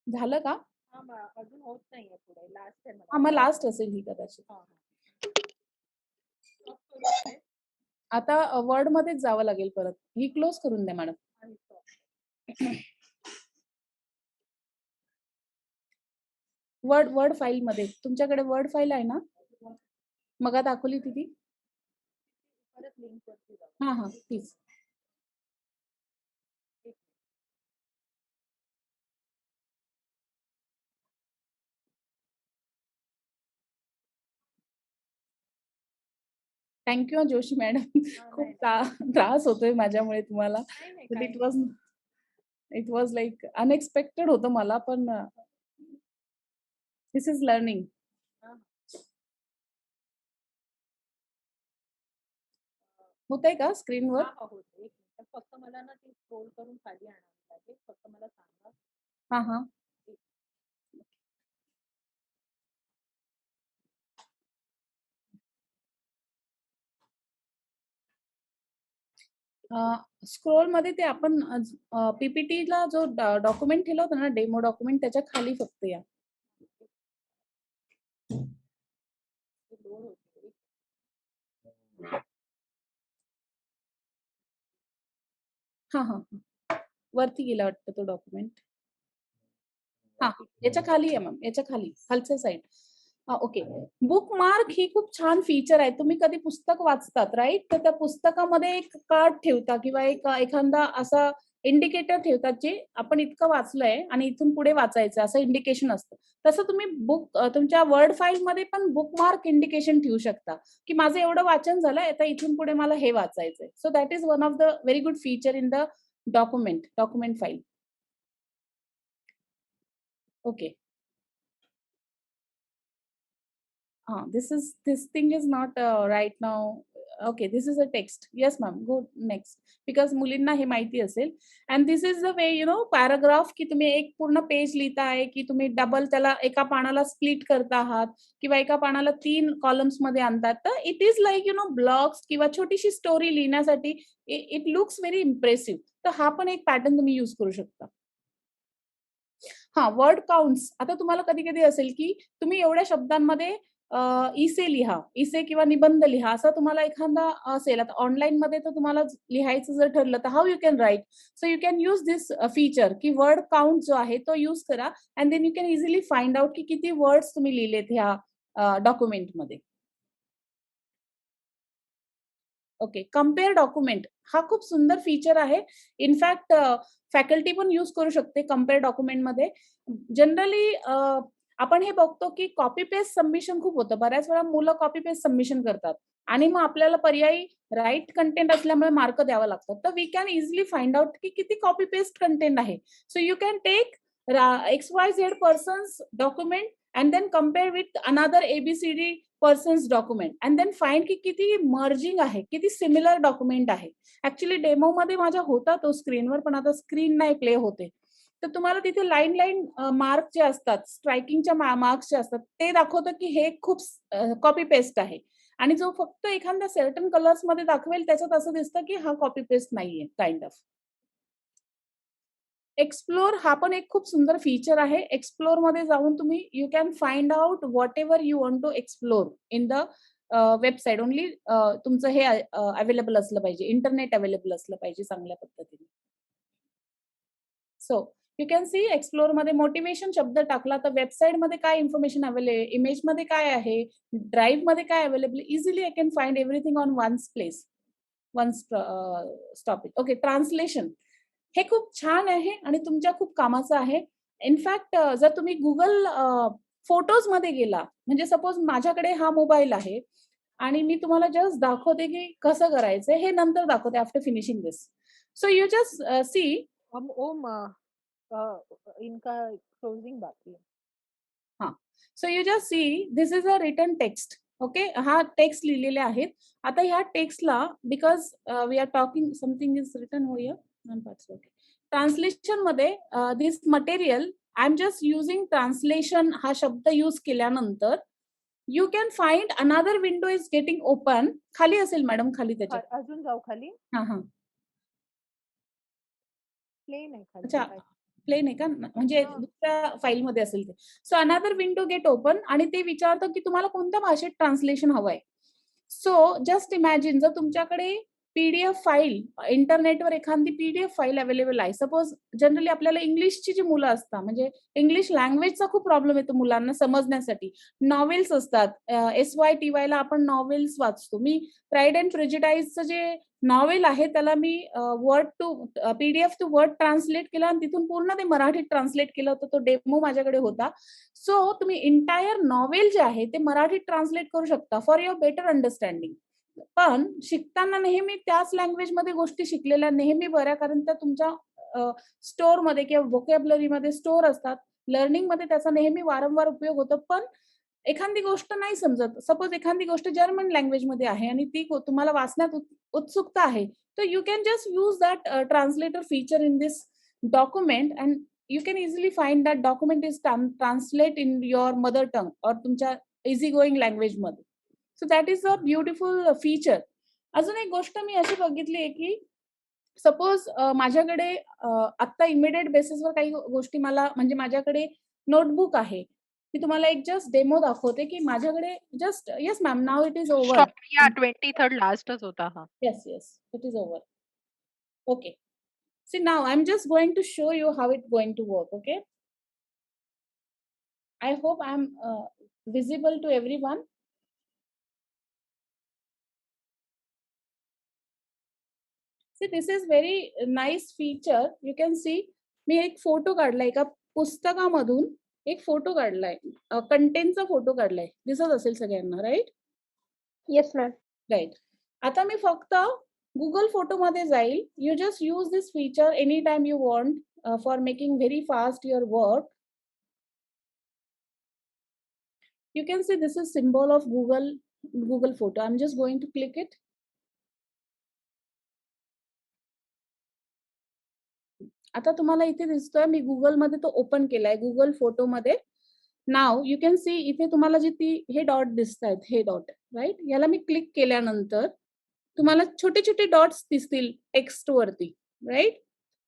झालं का? अजून होत नाहीये पुढे, लास्ट आहे हा मग लास्ट असेल ही कदाचित. आता वर्ड मध्येच जावं लागेल परत. ही क्लोज करून द्या मॅडम. वर्ड फाईल मध्ये तुमच्याकडे वर्ड फाईल आहे ना? मग दाखवली ती हा हा तीच. Thank you Joshi madam. खूप त्रास होतोय माझ्यामुळे तुम्हाला. इट वॉज लाईक अनएक्सपेक्टेड होतं मला, पण दिस इज लर्निंग. होतंय का स्क्रीनवर? फक्त मला ना ती स्क्रोल करून खाली आणावं लागेल. फक्त मला सांगा. हा हा स्क्रोल मध्ये ते आपण पीपीटीला जो डॉक्युमेंट ठेवला होता ना, डेमो डॉक्युमेंट, त्याच्या खाली फक्त या. लोड होते. हा, वरती गेला वाटतं तो डॉक्युमेंट. हा, याच्या खाली आहे मॅम, याच्या खाली खालच्या साईड. ओके. बुकमार्क ही खूप छान फीचर आहे. तुम्ही कधी पुस्तक वाचतात राईट, तर त्या पुस्तकामध्ये एक कार्ड ठेवता किंवा एक एखादा असा इंडिकेटर ठेवतात, जे आपण इतकं वाचलंय आणि इथून पुढे वाचायचं असं इंडिकेशन असतं. तसं तुम्ही तुमच्या वर्ड फाईल मध्ये पण बुकमार्क इंडिकेशन ठेवू शकता, की माझं एवढं वाचन झालंय, आता इथून पुढे मला हे वाचायचंय. So that is one of the very good feature in the document file. Okay. This thing is not right now. Okay, this is a text. Yes, ma'am. Go next. Because मुलींना हे माहिती असेल. And this is the way, paragraph की तुम्ही एक पूर्ण पेज लिहिताय, की तुम्ही डबल त्याला एका पानाला स्प्लिट करता आहात किंवा एका पानाला 3 कॉलम्स मध्ये आणतात. तर इट इज लाईक ब्लॉग्स किंवा छोटीशी स्टोरी लिहिण्यासाठी इट लुक्स व्हेरी इम्प्रेसिव्ह. तर हा पण एक पॅटर्न तुम्ही यूज करू शकता. Word counts. आता तुम्हाला कधी-कधी असेल, की तुम्ही एवढ्या शब्दांमध्ये इसे लिहा, इसे किंवा निबंध लिहा, असं तुम्हाला एखादा असेल. आता ऑनलाईनमध्ये तर तुम्हाला लिहायचं जर ठरलं, तर how you can write? So you can use this feature, की वर्ड काउंट जो आहे तो यूज करा and then you can easily find out की किती वर्ड्स तुम्ही लिहिलेत ह्या डॉक्युमेंटमध्ये. ओके. कंपेअर डॉक्युमेंट हा खूप सुंदर फीचर आहे. इनफॅक्ट फॅकल्टी पण यूज करू शकते कंपेअर डॉक्युमेंटमध्ये. जनरली आपण हे बघतो की कॉपी पेस्ट सबमिशन खूप होतं. बऱ्याच वेळा मुलं कॉपी पेस्ट सबमिशन करतात आणि मग आपल्याला पर्यायी राईट कंटेंट असल्यामुळे मार्क द्यावा लागतात. तर we can easily find out की किती कॉपी पेस्ट कंटेंट आहे. So you can take XYZ persons document and then compare with another ABCD persons document and then find की किती मर्जिंग आहे, किती सिमिलर डॉक्युमेंट आहे. ऍक्च्युली डेमोमध्ये माझ्या होता तो स्क्रीनवर, पण आता स्क्रीन नाही प्ले होते. तर तुम्हाला तिथे लाईन मार्क जे असतात, स्ट्रायकिंगच्या मार्क्स जे असतात, ते दाखवतं की हे खूप कॉपी पेस्ट आहे. आणि जो फक्त एखाद्या सर्टन कलर्समध्ये दाखवेल, त्याच्यात असं दिसतं की हा कॉपी पेस्ट नाहीये, काइंड ऑफ. एक्सप्लोर हा पण एक खूप सुंदर फीचर आहे. एक्सप्लोर मध्ये जाऊन तुम्ही you can find out whatever you want to explore in the website. Only तुमचं हे अवेलेबल असलं पाहिजे, इंटरनेट अवेलेबल असलं पाहिजे चांगल्या पद्धतीने. So you can C explore मध्ये मोटिवेशन शब्द टाकला तर वेबसाईट मध्ये काय इन्फॉर्मेशन अवेलेबल, इमेज मध्ये काय आहे, ड्राईव्ह मध्ये काय available, easily I can find everything on once place, once stop it. Okay. Translation हे खूप छान आहे आणि तुमच्या खूप कामाचं आहे. इनफॅक्ट जर तुम्ही गुगल फोटोज मध्ये गेला, म्हणजे सपोज माझ्याकडे हा मोबाईल आहे आणि मी तुम्हाला जस्ट दाखवते की कसं करायचंय, हे नंतर दाखवते after finishing this. So you just see. ओम इनका क्लोजिंग बाकी है. हां. So you just see this is a written text. Okay. हा टेक्स्ट लिहिलेले आहेत. आता ह्या टेक्स्टला because we are talking something is written here. Okay. Translation मध्ये this material I am just using translation हा शब्द यूज केल्यानंतर you can find another window is getting open. खाली असेल मॅडम, खाली त्याच्या. अजून जाऊ खाली. हां. प्लेन आहे खाली. अच्छा. प्लेन आहे का? म्हणजे दुसऱ्या फाईलमध्ये असेल ते. So another window get open आणि ते विचारतं की तुम्हाला कोणत्या भाषेत ट्रान्सलेशन हवंय. सो जस्ट इमॅजिन जर तुमच्याकडे पीडीएफ फाईल, इंटरनेटवर एखादी पीडीएफ फाईल अवेलेबल आहे. सपोज जनरली आपल्याला इंग्लिशची जी मुलं असतात, म्हणजे इंग्लिश लँग्वेजचा खूप प्रॉब्लेम येतो मुलांना समजण्यासाठी. नॉवेल्स असतात. SYTY ला आपण नॉवेल्स वाचतो. मी प्राईड अँड प्रेजुडाइजचं जे नॉवेल आहे त्याला मी word to PDF to word translate केला आणि तिथून पूर्ण ते मराठीत ट्रान्सलेट केलं होतं. तो डेमो माझ्याकडे होता. सो तुम्ही एंटायर नॉवेल जे आहे ते मराठीत ट्रान्सलेट करू शकता फॉर युअर बेटर अंडरस्टँडिंग. पण शिकताना नेहमी त्याच लँग्वेजमध्ये गोष्टी शिकलेल्या नेहमी बऱ्या, कारण त्या तुमच्या स्टोअरमध्ये किंवा व्होकॅब्युलरीमध्ये स्टोअर असतात. लर्निंगमध्ये त्याचा नेहमी वारंवार उपयोग होतो. पण एखादी गोष्ट नाही समजत, सपोज एखादी गोष्ट जर्मन लँग्वेजमध्ये आहे आणि ती तुम्हाला वाचण्यात उत्सुकता आहे, तर you can just use that translator feature in this document and you can easily find that document is translate in your mother tongue और तुमच्या इझी गोईंग लँग्वेजमध्ये. So that is a beautiful feature. अजून एक गोष्ट मी अशी बघितली आहे की सपोज माझ्याकडे आत्ता इमिडिएट बेसिसवर काही गोष्टी मला म्हणजे माझ्याकडे नोटबुक आहे. मी तुम्हाला एक जस्ट डेमो दाखवते, की माझ्याकडे just yes ma'am, now it is over. या 23rd लास्टच होता हा. Yes, yes. It is over. Okay. See, now I'm just going to show you how it's going to work, okay? I hope I'm visible to everyone. See, this is very nice feature. You can see, मी एक फोटो काढलाय एका पुस्तकामधून, एक फोटो काढलाय, कंटेंटचा फोटो काढलाय. दिसत असेल सगळ्यांना, राईट? Yes ma'am. राईट. आता मी फक्त गुगल फोटोमध्ये जाईल. You just use this feature any time you want for making very fast your work. You can see this is symbol of Google photo. I'm just going to click it. आता तुम्हाला इथे दिसतोय मी गुगल मध्ये तो ओपन केलाय गुगल फोटो मध्ये. नाव यू कॅन सी इथे तुम्हाला जी ती हे डॉट दिसतायत, हे डॉट, राईट? याला मी क्लिक केल्यानंतर तुम्हाला छोटे छोटे डॉट्स दिसतील टेक्स्ट वरती, राईट?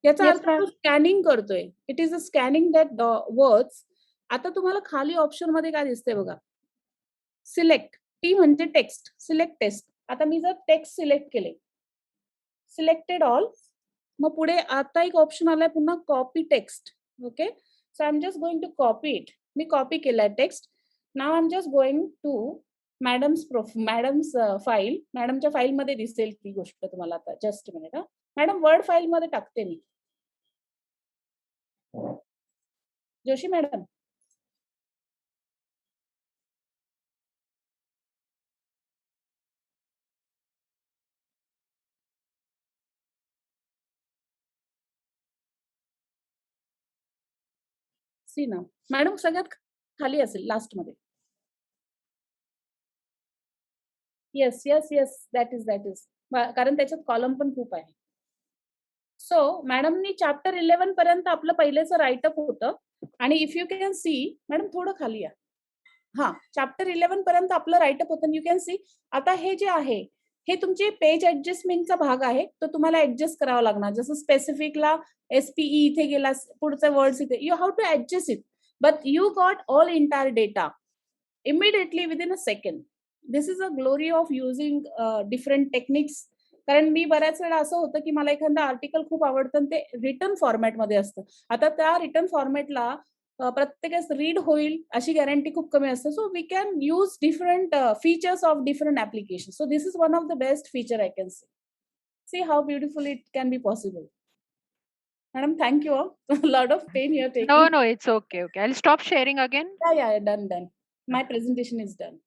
याचा Yes, अर्थ ma'am. तो स्कॅनिंग करतोय. It is a scanning that words. आता तुम्हाला खाली ऑप्शन मध्ये काय दिसतंय बघा, सिलेक्ट. टी म्हणजे टेक्स्ट, सिलेक्ट टेक्स्ट. आता मी जर टेक्स्ट सिलेक्ट केले, सिलेक्टेड ऑल, मग पुढे आता एक ऑप्शन आलाय पुन्हा copy text. Okay, so I am just going to copy it. मी कॉपी केलाय text. Now I am just going to madam's file. मॅडमच्या फाईल मध्ये दिसेल ती गोष्ट तुम्हाला आता. जस्ट मिनिट हा मॅडम, वर्ड फाईल मध्ये टाकते मी. जोशी मॅडम, सी ना मॅडम, सगळ्यात खाली असेल लास्ट मध्ये. Yes yes yes, that is कारण त्याच्यात कॉलम पण खूप आहे. सो मॅडमनी चॅप्टर 11 पर्यंत आपलं पहिलेच राईटअप होतं. आणि if you can C, madam थोडं खाली या. हा, चॅप्टर 11 पर्यंत आपलं राईटअप होतं. यू कॅन सी आता हे जे आहे हे तुमचे पेज ऍडजस्टमेंटचा भाग आहे. तो तुम्हाला ऍडजस्ट करावा लागणार. जसं स्पेसिफिकला SPE इथे गेला, पुढचे वर्ड्स इथे, you have to adjust it. But you got all entire data immediately within a second. This is a glory of using different techniques. कारण मी बऱ्याच वेळा असं होतं की मला एखादं आर्टिकल खूप आवडतं आणि ते रिटर्न फॉर्मॅटमध्ये असतं. आता त्या रिटर्न फॉर्मॅटला प्रत्येकास रीड होईल अशी गॅरंटी खूप कमी असते. So we can use different features of different application. So this is one of the best feature I can see how beautiful it can be possible. Madam, thank you. Lot of pain your taking. No, it's okay. I'll stop sharing again. Yeah, done. My presentation is done.